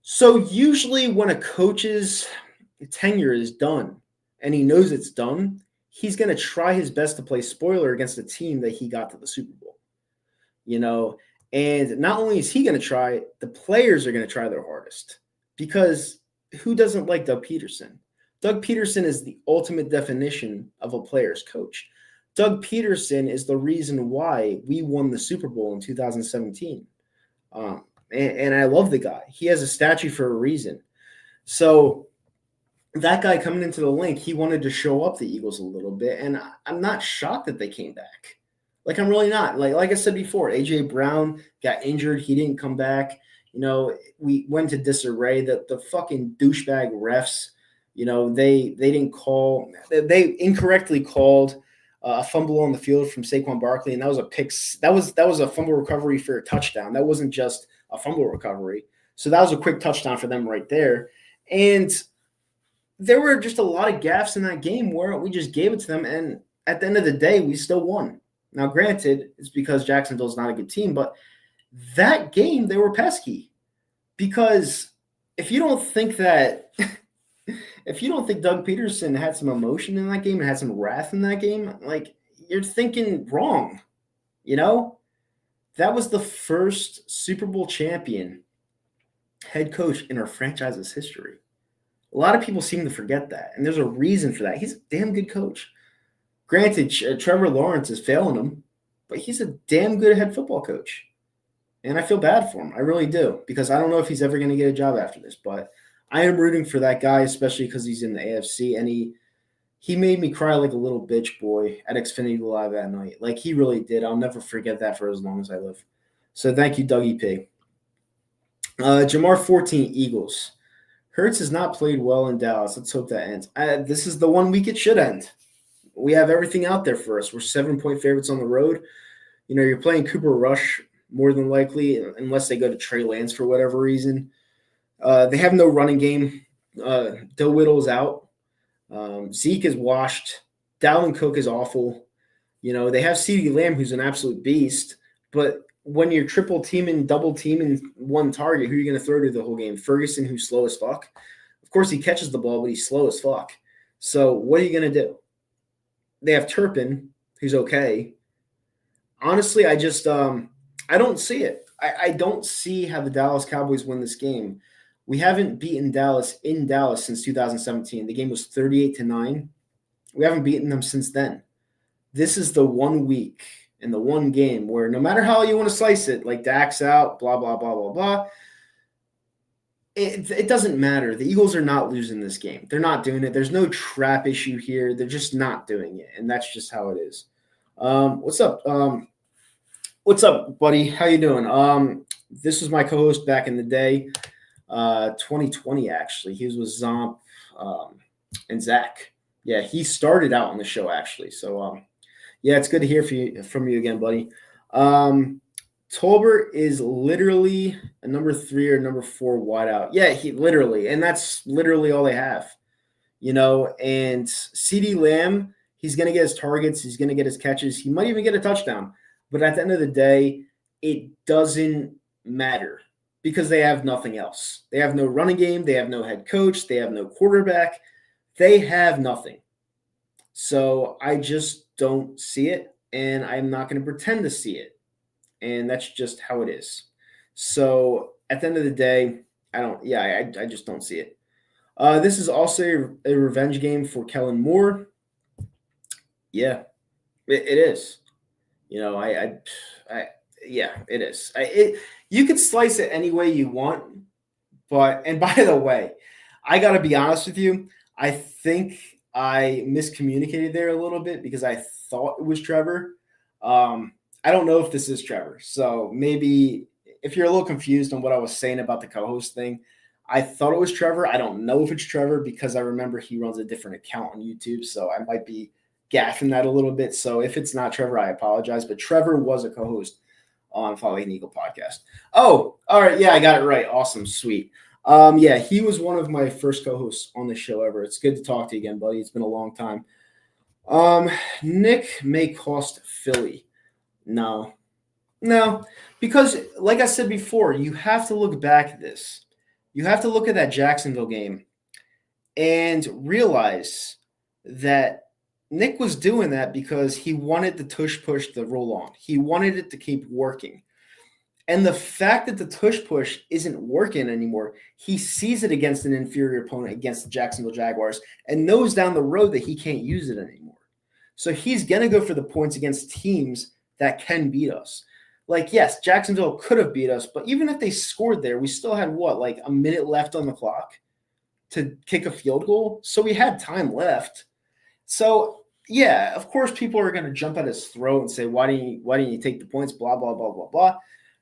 So usually when a coach's tenure is done and he knows it's done, he's going to try his best to play spoiler against a team that he got to the Super Bowl. And not only is he going to try, the players are going to try their hardest, because who doesn't like Doug Peterson? Doug Peterson is the ultimate definition of a player's coach. Doug Peterson is the reason why we won the Super Bowl in 2017. And I love the guy. He has a statue for a reason. So that guy coming into the link, he wanted to show up the Eagles a little bit, and I'm not shocked that they came back. Like, I'm really not. Like I said before, A.J. Brown got injured. He didn't come back. We went to disarray. The fucking douchebag refs, they didn't call. They incorrectly called a fumble on the field from Saquon Barkley, and that was a pick. That was a fumble recovery for a touchdown. That wasn't just a fumble recovery. So that was a quick touchdown for them right there. And there were just a lot of gaffes in that game where we just gave it to them, and at the end of the day, we still won. Now, granted, it's because Jacksonville's not a good team, but that game, they were pesky. Because if you don't think Doug Peterson had some emotion in that game and had some wrath in that game, like, you're thinking wrong. That was the first Super Bowl champion head coach in our franchise's history. A lot of people seem to forget that, and there's a reason for that. He's a damn good coach. Granted, Trevor Lawrence is failing him, but he's a damn good head football coach. And I feel bad for him. I really do, because I don't know if he's ever going to get a job after this. But I am rooting for that guy, especially because he's in the AFC. And he made me cry like a little bitch boy at Xfinity Live that night. Like, he really did. I'll never forget that for as long as I live. So thank you, Dougie P. Jamar 14, Eagles. Hurts has not played well in Dallas. Let's hope that ends. This is the 1 week it should end. We have everything out there for us. We're 7-point favorites on the road. You're playing Cooper Rush more than likely, unless they go to Trey Lance for whatever reason. They have no running game. Dill Whittle's out. Zeke is washed. Dalvin Cook is awful. They have CeeDee Lamb, who's an absolute beast. But when you're triple teaming, double teaming one target, who are you going to throw to the whole game? Ferguson, who's slow as fuck. Of course, he catches the ball, but he's slow as fuck. So what are you going to do? They have Turpin, who's okay. Honestly, I just I don't see it. I don't see how the Dallas Cowboys win this game. We haven't beaten Dallas in Dallas since 2017. The game was 38-9. We haven't beaten them since then. This is the 1 week and the one game where, no matter how you want to slice it, like Dak's out, blah, blah, blah, blah, blah, it doesn't matter. The Eagles are not losing this game. They're not doing it. There's no trap issue here. They're just not doing it, and that's just how it is. What's up? What's up, buddy? How you doing? This was my co-host back in the day, 2020, actually. He was with Zomp and Zach. Yeah, he started out on the show, actually. So, yeah, it's good to hear from you again, buddy. Tolbert is literally a number 3 or number 4 wideout. Yeah, he literally, and that's literally all they have, and CeeDee Lamb, he's going to get his targets. He's going to get his catches. He might even get a touchdown. But at the end of the day, it doesn't matter because they have nothing else. They have no running game. They have no head coach. They have no quarterback. They have nothing. So I just don't see it, and I'm not going to pretend to see it. And that's just how it is. So at the end of the day, I just don't see it. This is also a revenge game for Kellen Moore. Yeah, it is. Yeah, it is. You could slice it any way you want, and by the way, I got to be honest with you. I think I miscommunicated there a little bit because I thought it was Trevor. I don't know if this is Trevor. So maybe if you're a little confused on what I was saying about the co-host thing, I thought it was Trevor. I don't know if it's Trevor because I remember he runs a different account on YouTube. So I might be gaffing that a little bit. So if it's not Trevor, I apologize. But Trevor was a co-host on Following Eagle podcast. Oh, all right. Yeah, I got it right. Awesome. Sweet. Yeah, he was one of my first co-hosts on the show ever. It's good to talk to you again, buddy. It's been a long time. Nick may cost Philly. No, no, because like I said before, you have to look back at this. You have to look at that Jacksonville game and realize that Nick was doing that because he wanted the tush push to roll on. He wanted it to keep working. And the fact that the tush push isn't working anymore, he sees it against an inferior opponent, against the Jacksonville Jaguars, and knows down the road that he can't use it anymore. So he's going to go for the points against teams that can beat us. Like, yes, Jacksonville could have beat us, but even if they scored there, we still had what, like a minute left on the clock to kick a field goal? So we had time left. So, yeah, of course, people are going to jump at his throat and say, why didn't you take the points, blah, blah, blah, blah, blah.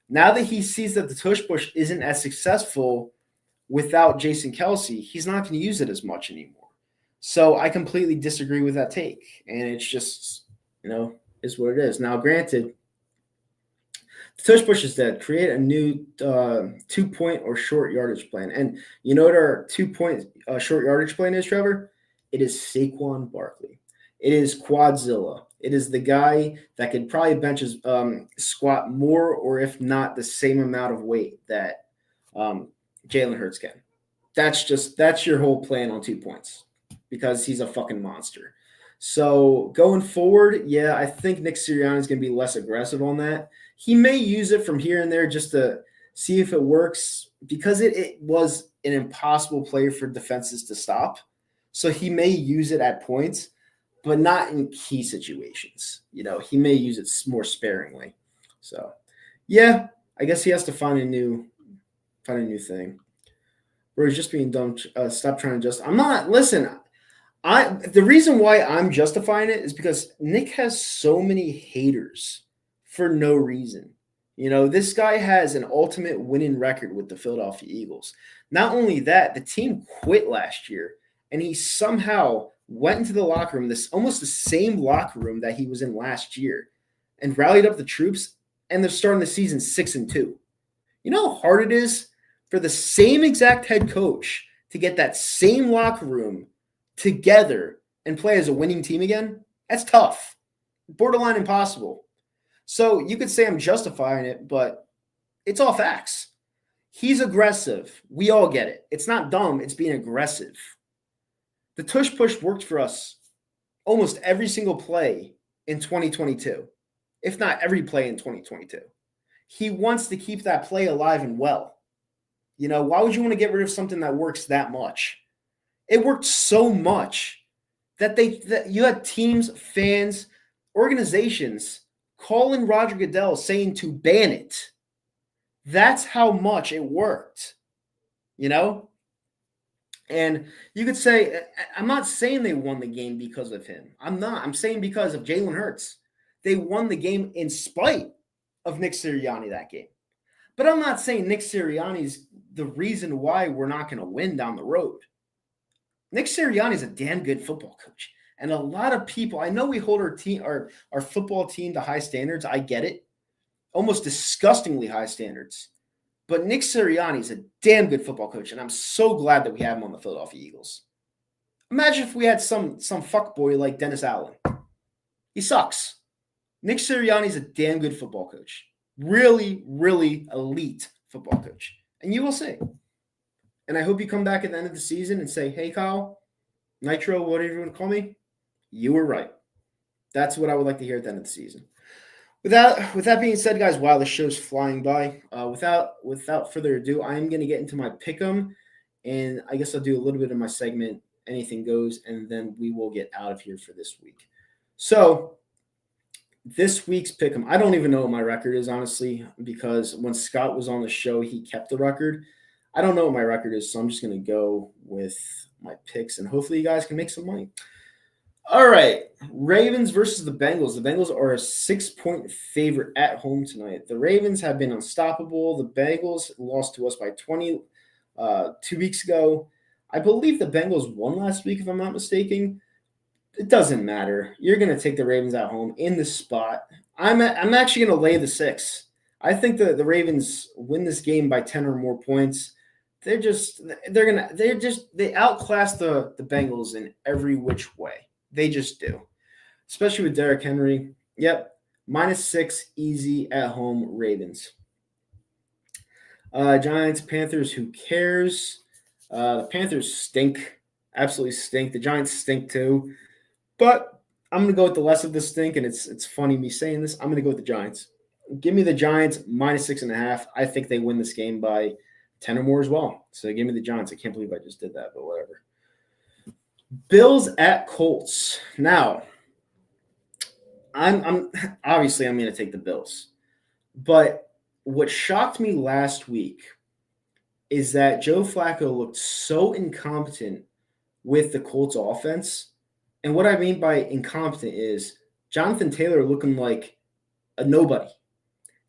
Now that he sees that the tush push isn't as successful without Jason Kelce, he's not going to use it as much anymore. So I completely disagree with that take. And it's just, is what it is. Now, granted, the tush push is dead. Create a new 2-point or short yardage plan. And you know what our 2-point short yardage plan is, Trevor? It is Saquon Barkley. It is Quadzilla. It is the guy that could probably bench his squat more, or if not the same amount of weight that Jalen Hurts can. That's your whole plan on 2 points, because he's a fucking monster. So going forward, yeah, I think Nick Sirianni is going to be less aggressive on that. He may use it from here and there just to see if it works, because it was an impossible play for defenses to stop. So he may use it at points, but not in key situations. He may use it more sparingly. So, yeah, I guess he has to find a new thing. Bro, he's just being dumb. Stop trying to just. I'm not. Listen, the reason why I'm justifying it is because Nick has so many haters for no reason. This guy has an ultimate winning record with the Philadelphia Eagles. Not only that, the team quit last year, and he somehow went into the locker room, this almost the same locker room that he was in last year, and rallied up the troops, and they're starting the season 6-2. You know how hard it is for the same exact head coach to get that same locker room together and play as a winning team again? That's tough. Borderline impossible. So you could say I'm justifying it, but it's all facts. He's aggressive. We all get it. It's not dumb. It's being aggressive. The tush push worked for us almost every single play in 2022, if not every play in 2022. He wants to keep that play alive and well. Why would you want to get rid of something that works that much? It worked so much that you had teams, fans, organizations calling Roger Goodell saying to ban it. That's how much it worked. And you could say, I'm not saying they won the game because of him. I'm not. I'm saying because of Jalen Hurts. They won the game in spite of Nick Sirianni that game. But I'm not saying Nick Sirianni's the reason why we're not going to win down the road. Nick Sirianni is a damn good football coach. And a lot of people, I know we hold our football team to high standards. I get it. Almost disgustingly high standards. But Nick Sirianni is a damn good football coach, and I'm so glad that we have him on the Philadelphia Eagles. Imagine if we had some fuckboy like Dennis Allen. He sucks. Nick Sirianni is a damn good football coach. Really, really elite football coach. And you will see. And I hope you come back at the end of the season and say, hey, Kyle, Nitro, whatever you want to call me, you were right. That's what I would like to hear at the end of the season. With that being said, guys, wow, the show's flying by. Without further ado, I am going to get into my pick'em, and I guess I'll do a little bit of my segment, anything goes, and then we will get out of here for this week. So this week's pick'em, I don't even know what my record is, honestly, because when Scott was on the show, he kept the record. I don't know what my record is, so I'm just going to go with my picks, and hopefully you guys can make some money. All right, Ravens versus the Bengals. The Bengals are a 6-point favorite at home tonight. The Ravens have been unstoppable. The Bengals lost to us by 20 2 weeks ago. I believe the Bengals won last week, if I'm not mistaken. It doesn't matter. You're going to take the Ravens at home in this spot. I'm actually going to lay the 6. I think the Ravens win this game by 10 or more points. They outclass the Bengals in every which way. They just do, especially with Derrick Henry. Yep, -6, easy at home, Ravens. Giants, Panthers, who cares? The Panthers stink. Absolutely stink. The Giants stink too. But I'm going to go with the less of the stink, and it's funny me saying this. I'm going to go with the Giants. Give me the Giants -6.5. I think they win this game by 10 or more as well. So give me the Giants. I can't believe I just did that, but whatever. Bills at Colts. Now, I'm obviously I'm going to take the Bills. But what shocked me last week is that Joe Flacco looked so incompetent with the Colts offense. And what I mean by incompetent is Jonathan Taylor looking like a nobody.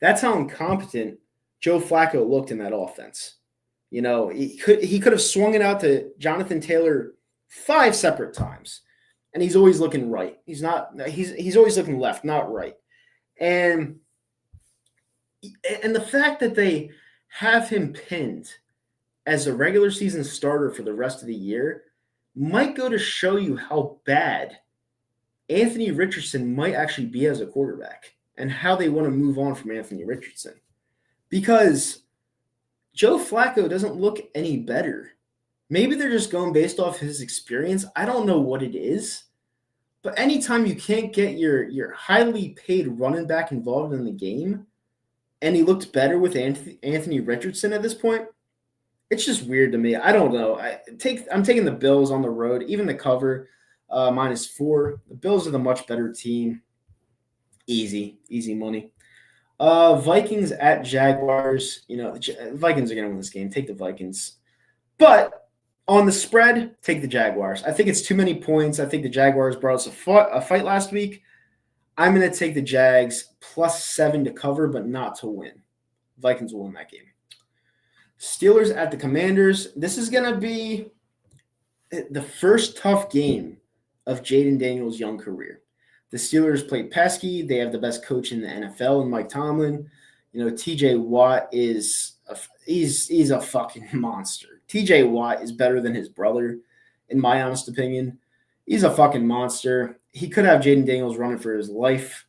That's how incompetent Joe Flacco looked in that offense. You know, he could have swung it out to Jonathan Taylor 5 separate times, and he's always looking right. He's always looking left, not right. And the fact that they have him pinned as a regular season starter for the rest of the year might go to show you how bad Anthony Richardson might actually be as a quarterback and how they want to move on from Anthony Richardson. Because Joe Flacco doesn't look any better. Maybe they're just going based off his experience. I don't know what it is. But anytime you can't get your highly paid running back involved in the game, and he looked better with Anthony Richardson at this point, it's just weird to me. I don't know. I'm taking the Bills on the road, even the cover, -4. The Bills are the much better team. Easy money. Vikings at Jaguars. You know, the Vikings are going to win this game. Take the Vikings. But on the spread, take the Jaguars. I think it's too many points. I think the Jaguars brought us a fight last week. I'm going to take the Jags +7 to cover, but not to win. Vikings will win that game. Steelers at the Commanders. This is going to be the first tough game of Jaden Daniels' young career. The Steelers played pesky. They have the best coach in the NFL in Mike Tomlin. You know, TJ Watt is he's a fucking monster. TJ Watt is better than his brother, in my honest opinion. He's a fucking monster. He could have Jaden Daniels running for his life,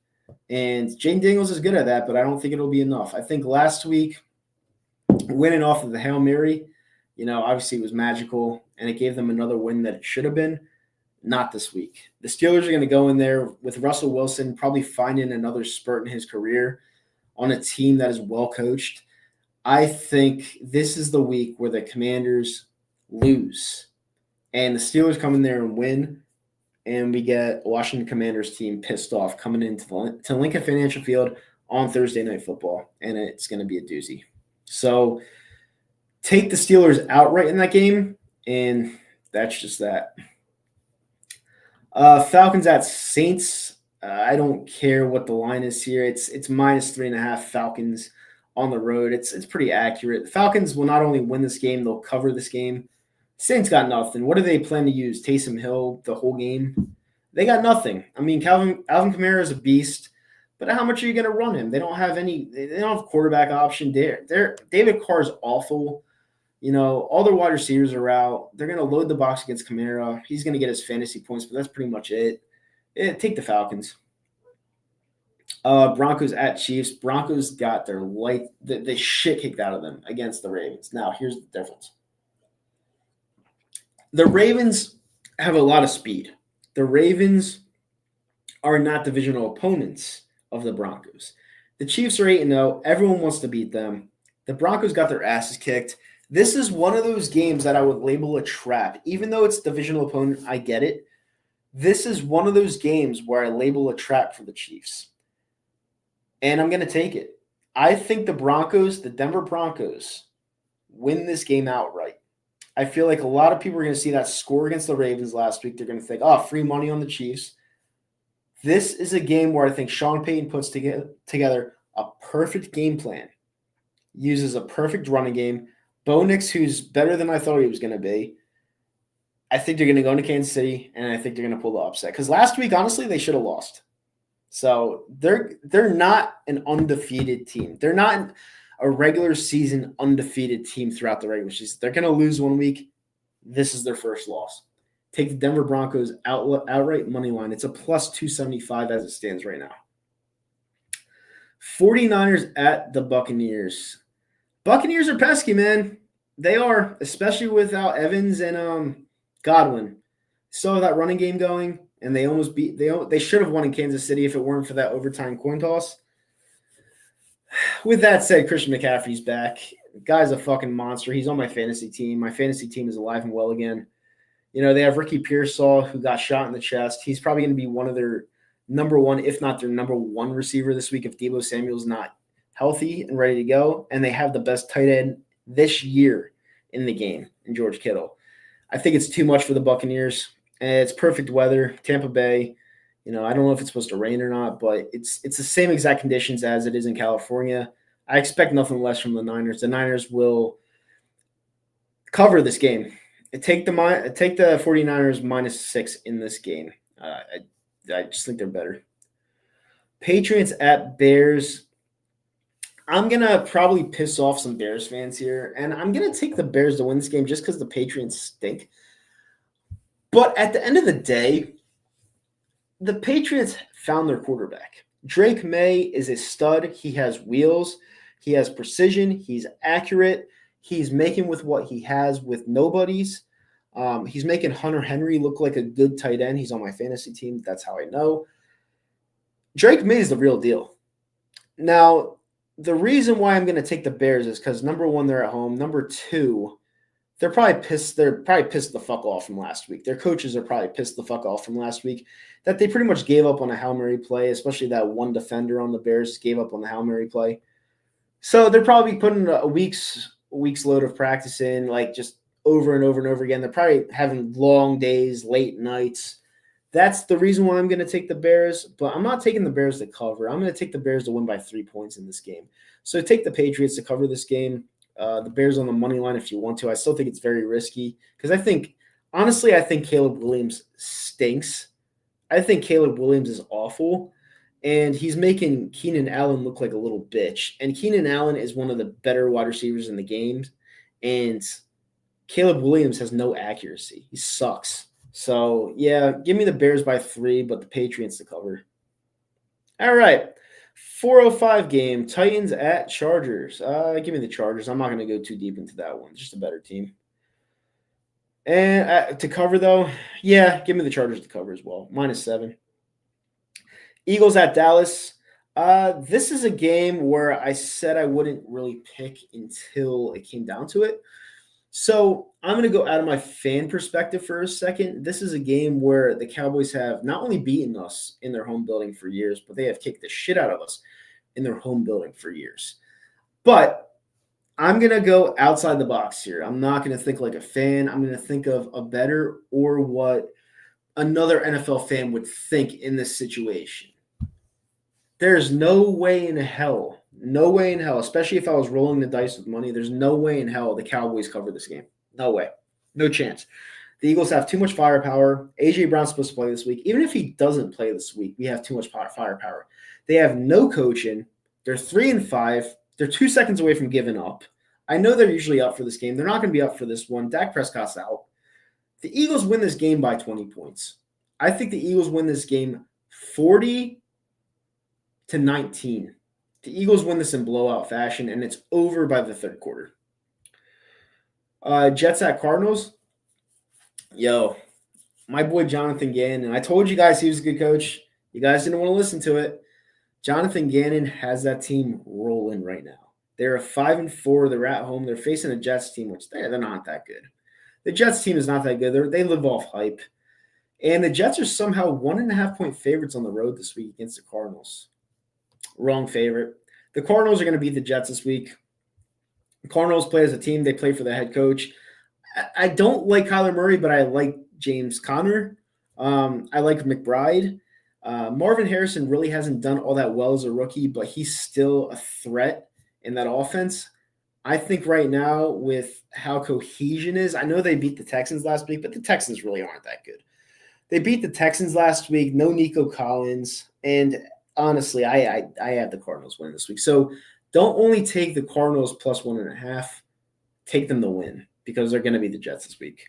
and Jaden Daniels is good at that, but I don't think it'll be enough. I think last week, winning off of the Hail Mary, you know, obviously it was magical, and it gave them another win that it should have been. Not this week. The Steelers are going to go in there with Russell Wilson probably finding another spurt in his career on a team that is well coached. I think this is the week where the Commanders lose, and the Steelers come in there and win, and we get a Washington Commanders team pissed off coming into to Lincoln Financial Field on Thursday Night Football, and it's going to be a doozy. So take the Steelers outright in that game, and that's just that. Falcons at Saints. I don't care what the line is here. It's -3.5 Falcons on the road. It's pretty accurate. The Falcons will not only win this game, they'll cover this game. Saints got nothing. What do they plan to use? Taysom Hill the whole game? They got nothing. I mean, Alvin Kamara is a beast, but how much are you going to run him? They don't have quarterback option there. David Carr is awful. You know, all their wide receivers are out. They're going to load the box against Kamara. He's going to get his fantasy points, but that's pretty much it. Take the Falcons. Broncos at Chiefs. Broncos got the shit kicked out of them against the Ravens. Now, here's the difference. The Ravens have a lot of speed. The Ravens are not divisional opponents of the Broncos. The Chiefs are 8-0. Everyone wants to beat them. The Broncos got their asses kicked. This is one of those games that I would label a trap. Even though it's divisional opponent, I get it. This is one of those games where I label a trap for the Chiefs. And I'm going to take it. I think the Denver Broncos, win this game outright. I feel like a lot of people are going to see that score against the Ravens last week. They're going to think, free money on the Chiefs. This is a game where I think Sean Payton puts together a perfect game plan, uses a perfect running game. Bo Nix, who's better than I thought he was going to be, I think they're going to go into Kansas City, and I think they're going to pull the upset. Because last week, honestly, they should have lost. So they're not an undefeated team. They're not a regular season undefeated team throughout the regular season. They're going to lose one week. This is their first loss. Take the Denver Broncos outright money line. It's a +275 as it stands right now. 49ers at the Buccaneers. Buccaneers are pesky, man. They are, especially without Evans and Godwin. Still have that running game going, and they almost beat. They should have won in Kansas City if it weren't for that overtime coin toss. With that said, Christian McCaffrey's back. Guy's a fucking monster. He's on my fantasy team. My fantasy team is alive and well again. They have Ricky Pearsall, who got shot in the chest. He's probably going to be one of their number one, if not their number one receiver this week if Deebo Samuel's not healthy and ready to go. And they have the best tight end this year in the game in George Kittle. I think it's too much for the Buccaneers. And it's perfect weather, Tampa Bay. I don't know if it's supposed to rain or not, but it's the same exact conditions as it is in California. I expect nothing less from the Niners. The Niners will cover this game. Take the 49ers -6 in this game. I just think they're better. Patriots at Bears. I'm going to probably piss off some Bears fans here, and I'm going to take the Bears to win this game just because the Patriots stink. But at the end of the day, the Patriots found their quarterback. Drake May is a stud. He has wheels. He has precision. He's accurate. He's making with what he has with nobodies. He's making Hunter Henry look like a good tight end. He's on my fantasy team. That's how I know. Drake May is the real deal. Now, the reason why I'm going to take the Bears is because, number one, they're at home. Number two, they're probably pissed. They're probably pissed the fuck off from last week. Their coaches are probably pissed the fuck off from last week that they pretty much gave up on a Hail Mary play, especially that one defender on the Bears gave up on the Hail Mary play. So they're probably putting a week's load of practice in, like just over and over and over again. They're probably having long days, late nights. That's the reason why I'm going to take the Bears, but I'm not taking the Bears to cover. I'm going to take the Bears to win by 3 points in this game. So take the Patriots to cover this game. The Bears on the money line if you want to. I still think it's very risky because I think Caleb Williams stinks. I think Caleb Williams is awful, and he's making Keenan Allen look like a little bitch. And Keenan Allen is one of the better wide receivers in the game, and Caleb Williams has no accuracy. He sucks. So, yeah, give me the Bears by 3, but the Patriots to cover. All right. 4:05 game, Titans at Chargers. Give me the Chargers. I'm not going to go too deep into that one. It's just a better team. And to cover, though, yeah, give me the Chargers to cover as well. -7. Eagles at Dallas. This is a game where I said I wouldn't really pick until it came down to it. So I'm going to go out of my fan perspective for a second. This is a game where the Cowboys have not only beaten us in their home building for years, but they have kicked the shit out of us in their home building for years. But I'm going to go outside the box here. I'm not going to think like a fan. I'm going to think of a better or what another NFL fan would think in this situation. There's no way in hell, especially if I was rolling the dice with money, there's no way in hell the Cowboys cover this game. No way. No chance. The Eagles have too much firepower. A.J. Brown's supposed to play this week. Even if he doesn't play this week, we have too much firepower. They have no coaching. They're 3-5. They're 2 seconds away from giving up. I know they're usually up for this game. They're not going to be up for this one. Dak Prescott's out. The Eagles win this game by 20 points. I think the Eagles win this game 40-19. The Eagles win this in blowout fashion, and it's over by the third quarter. Jets at Cardinals. Yo, my boy Jonathan Gannon. I told you guys he was a good coach. You guys didn't want to listen to it. Jonathan Gannon has that team rolling right now. They're a 5-4. They're at home. They're facing a Jets team, which they're not that good. The Jets team is not that good. They live off hype. And the Jets are somehow 1.5-point favorites on the road this week against the Cardinals. Wrong favorite. The Cardinals are going to beat the Jets this week. The Cardinals play as a team. They play for the head coach. I don't like Kyler Murray, but I like James Conner. I like McBride. Marvin Harrison really hasn't done all that well as a rookie, but he's still a threat in that offense. I think right now with how cohesion is, I know they beat the Texans last week, but the Texans really aren't that good. They beat the Texans last week, no Nico Collins, and honestly, I have the Cardinals win this week. So don't only take the Cardinals plus 1.5, take them to win because they're going to be the Jets this week.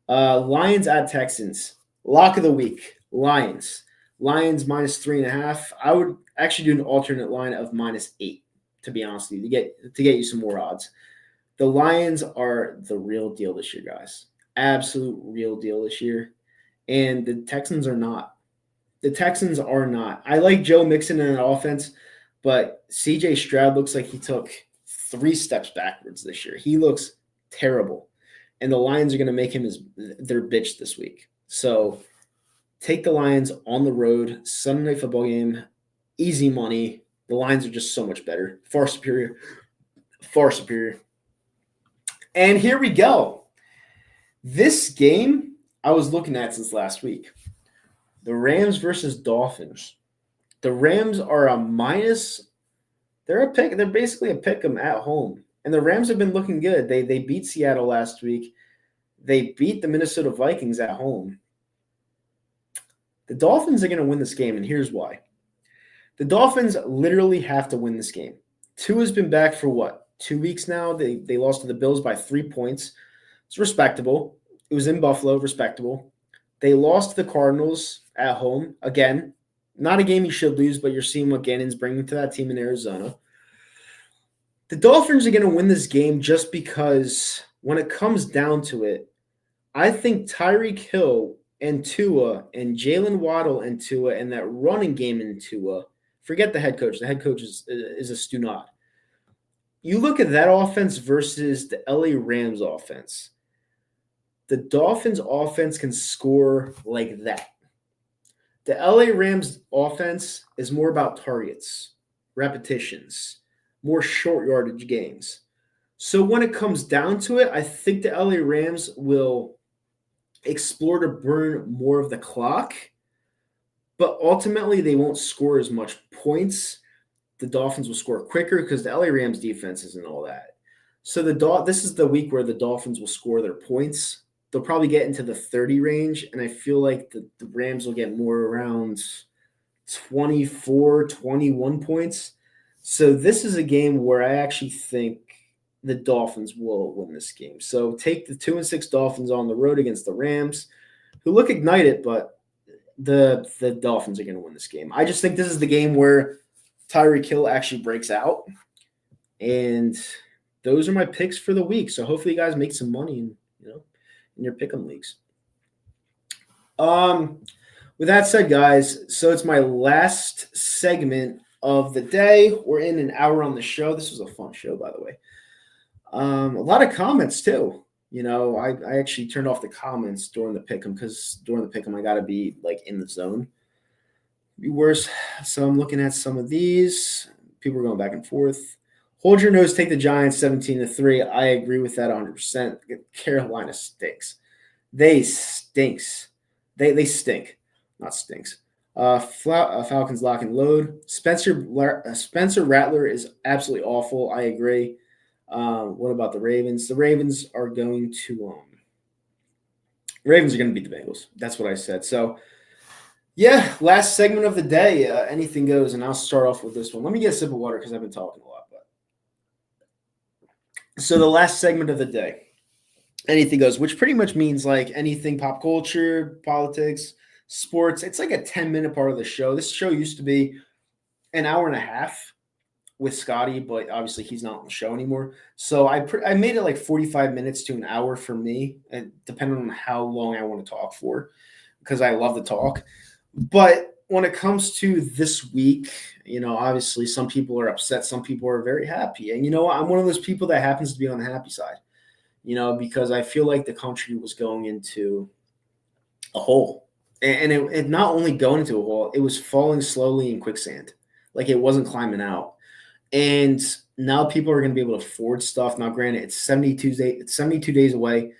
Lions at Texans. Lock of the week. Lions. Lions -3.5. I would actually do an alternate line of -8, to be honest with you, to get you some more odds. The Lions are the real deal this year, guys. Absolute real deal this year. And the Texans are not. The Texans are not. I like Joe Mixon in an offense, but CJ Stroud looks like he took 3 steps backwards this year. He looks terrible. And the Lions are going to make him their bitch this week. So take the Lions on the road, Sunday Night Football game, easy money. The Lions are just so much better. Far superior. Far superior. And here we go. This game I was looking at since last week. The Rams versus Dolphins. The Rams are a minus. They're a pick. They're basically a pick 'em at home. And the Rams have been looking good. They beat Seattle last week. They beat the Minnesota Vikings at home. The Dolphins are going to win this game, and here's why. The Dolphins literally have to win this game. Tua has been back for what? 2 weeks now. They lost to the Bills by 3 points. It's respectable. It was in Buffalo, respectable. They lost to the Cardinals at home. Again, not a game you should lose, but you're seeing what Gannon's bringing to that team in Arizona. The Dolphins are going to win this game just because when it comes down to it, I think Tyreek Hill and Tua and Jalen Waddle and Tua and that running game in Tua, forget the head coach. The head coach is a Stunot. You look at that offense versus the LA Rams offense. The Dolphins offense can score like that. The LA Rams offense is more about targets, repetitions, more short yardage games. So when it comes down to it, I think the LA Rams will explore to burn more of the clock, but ultimately they won't score as much points. The Dolphins will score quicker because the LA Rams defense isn't all that. So this is the week where the Dolphins will score their points. They'll probably get into the 30 range, and I feel like the Rams will get more around 24, 21 points. So this is a game where I actually think the Dolphins will win this game. So take the 2-6 Dolphins on the road against the Rams, who look ignited, but the Dolphins are going to win this game. I just think this is the game where Tyreek Hill actually breaks out. And those are my picks for the week. So hopefully you guys make some money in your pick'em leagues. With that said, guys, so it's my last segment of the day. We're in an hour on the show. This was a fun show, by the way. A lot of comments too. I actually turned off the comments during the pick'em because during the pick'em I got to be like in the zone. Be worse. So I'm looking at some of these. People are going back and forth. Hold your nose, take the Giants 17-3. I agree with that 100%. Carolina stinks. They stinks. They stink, not stinks. Falcons lock and load. Spencer Rattler is absolutely awful. I agree. What about the Ravens? The Ravens are going to beat the Bengals. That's what I said. So, yeah, last segment of the day. Anything goes, and I'll start off with this one. Let me get a sip of water because I've been talking a lot. So the last segment of the day, anything goes, which pretty much means like anything pop culture, politics, sports. It's like a 10-minute part of the show. This show used to be an hour and a half with Scotty, but obviously he's not on the show anymore. So I made it like 45 minutes to an hour for me, and depending on how long I want to talk for, because I love to talk. But when it comes to this week, obviously some people are upset. Some people are very happy. And you know what? I'm one of those people that happens to be on the happy side, because I feel like the country was going into a hole. And it not only going into a hole, it was falling slowly in quicksand. Like it wasn't climbing out. And now people are going to be able to afford stuff. Now, granted, it's 72 days away.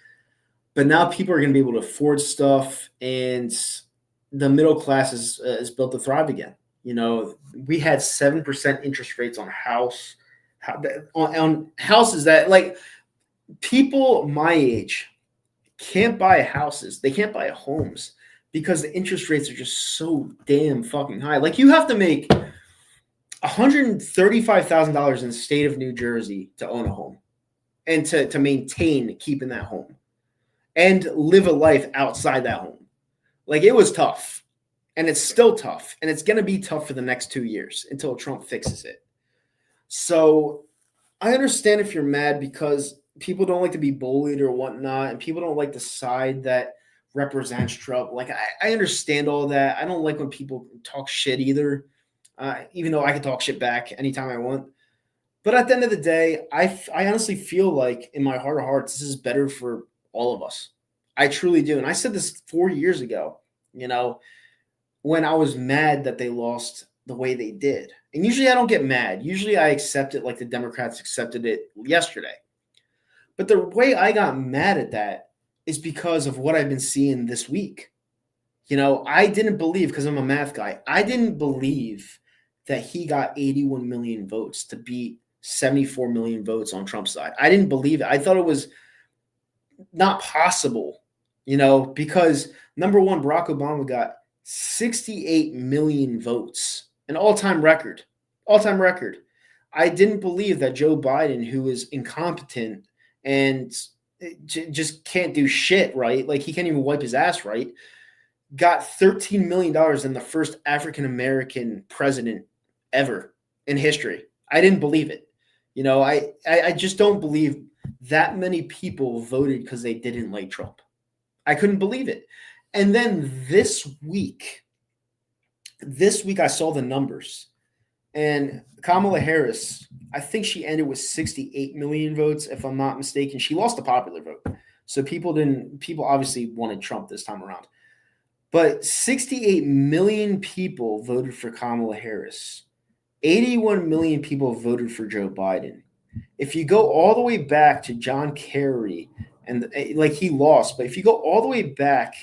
But now people are going to be able to afford stuff, and the middle class is built to thrive again. We had 7% interest rates on on houses that like people my age can't buy houses. They can't buy homes because the interest rates are just so damn fucking high. Like you have to make $135,000 in the state of New Jersey to own a home and to maintain keeping that home and live a life outside that home. Like it was tough. And it's still tough. And it's going to be tough for the next 2 years until Trump fixes it. So I understand if you're mad because people don't like to be bullied or whatnot, and people don't like the side that represents Trump. Like, I understand all that. I don't like when people talk shit either, even though I can talk shit back anytime I want. But at the end of the day, I honestly feel like in my heart of hearts, this is better for all of us. I truly do. And I said this 4 years ago, when I was mad that they lost the way they did. And usually I don't get mad. Usually I accept it like the Democrats accepted it yesterday. But the way I got mad at that is because of what I've been seeing this week. I didn't believe, because I'm a math guy, I didn't believe that he got 81 million votes to beat 74 million votes on Trump's side. I didn't believe it. I thought it was not possible, because number one, Barack Obama got 68 million votes, an all-time record. I didn't believe that Joe Biden, who is incompetent and just can't do shit right, like he can't even wipe his ass right, got $13 million in the first African-American president ever in history. I didn't believe it. I just don't believe that many people voted because they didn't like Trump. I couldn't believe it. And then this week I saw the numbers, and Kamala Harris, I think she ended with 68 million votes, if I'm not mistaken. She lost the popular vote. So people obviously wanted Trump this time around. But 68 million people voted for Kamala Harris. 81 million people voted for Joe Biden. If you go all the way back to John Kerry, and like he lost, but if you go all the way back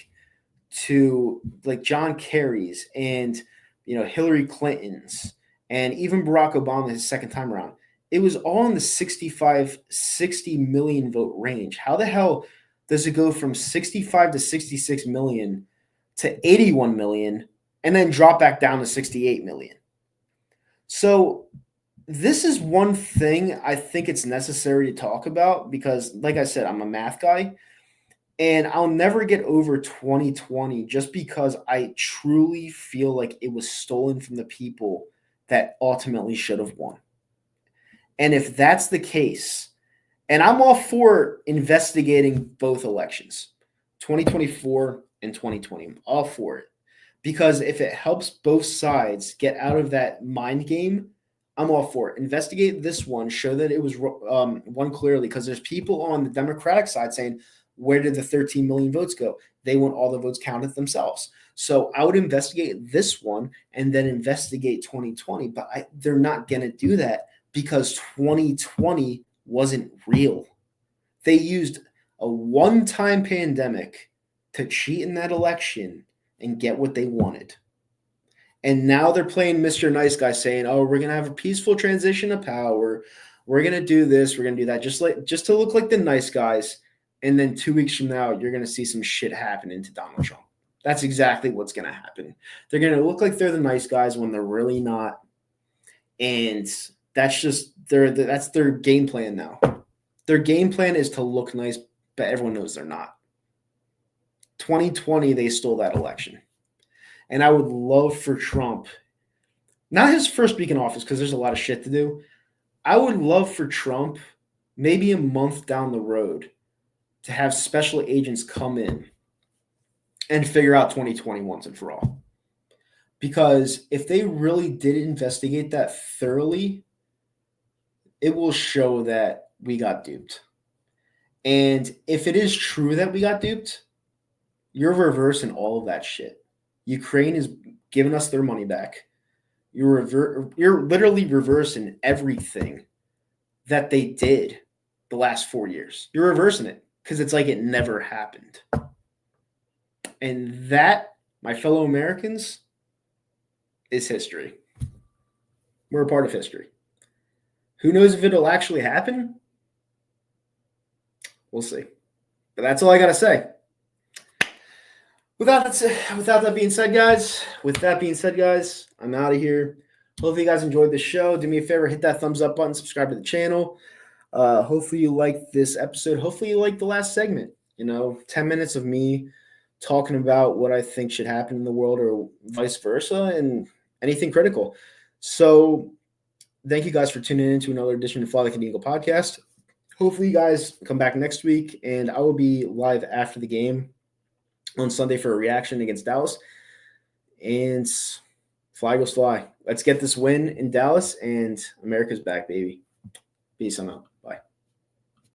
to like John Kerry's and Hillary Clinton's and even Barack Obama his second time around, it was all in the 60 million vote range. How the hell does it go from 65 to 66 million to 81 million and then drop back down to 68 million? So this is one thing I think it's necessary to talk about because, like I said, I'm a math guy. And I'll never get over 2020 just because I truly feel like it was stolen from the people that ultimately should have won. And if that's the case, and I'm all for investigating both elections, 2024 and 2020, I'm all for it. Because if it helps both sides get out of that mind game, I'm all for it. Investigate this one, show that it was won clearly, because there's people on the Democratic side saying, where did the 13 million votes go? They want all the votes counted themselves. So I would investigate this one and then investigate 2020, but they're not going to do that because 2020 wasn't real. They used a one-time pandemic to cheat in that election and get what they wanted. And now they're playing Mr. Nice Guy saying, oh, we're going to have a peaceful transition of power. We're going to do this. We're going to do that just to look like the nice guys. And then 2 weeks from now, you're going to see some shit happening to Donald Trump. That's exactly what's going to happen. They're going to look like they're the nice guys when they're really not. And that's their game plan now. Their game plan is to look nice, but everyone knows they're not. 2020, they stole that election. And I would love for Trump, not his first week in office, because there's a lot of shit to do. I would love for Trump, maybe a month down the road, to have special agents come in and figure out 2020 once and for all. Because if they really did investigate that thoroughly, it will show that we got duped. And if it is true that we got duped, you're reversing all of that shit. Ukraine is giving us their money back. You're literally reversing everything that they did the last 4 years. You're reversing it because it's like it never happened. And that, my fellow Americans, is history. We're a part of history. Who knows if it'll actually happen? We'll see. But that's all I got to say. With that being said, guys, I'm out of here. Hopefully you guys enjoyed the show. Do me a favor, hit that thumbs up button, subscribe to the channel. Hopefully you liked this episode. Hopefully you liked the last segment. 10 minutes of me talking about what I think should happen in the world or vice versa and anything critical. So thank you guys for tuning in to another edition of Fly Like an Eagle podcast. Hopefully you guys come back next week, and I will be live after the game on Sunday for a reaction against Dallas. And fly goes fly. Let's get this win in Dallas, and America's back, baby. Peace. I'm out. Bye.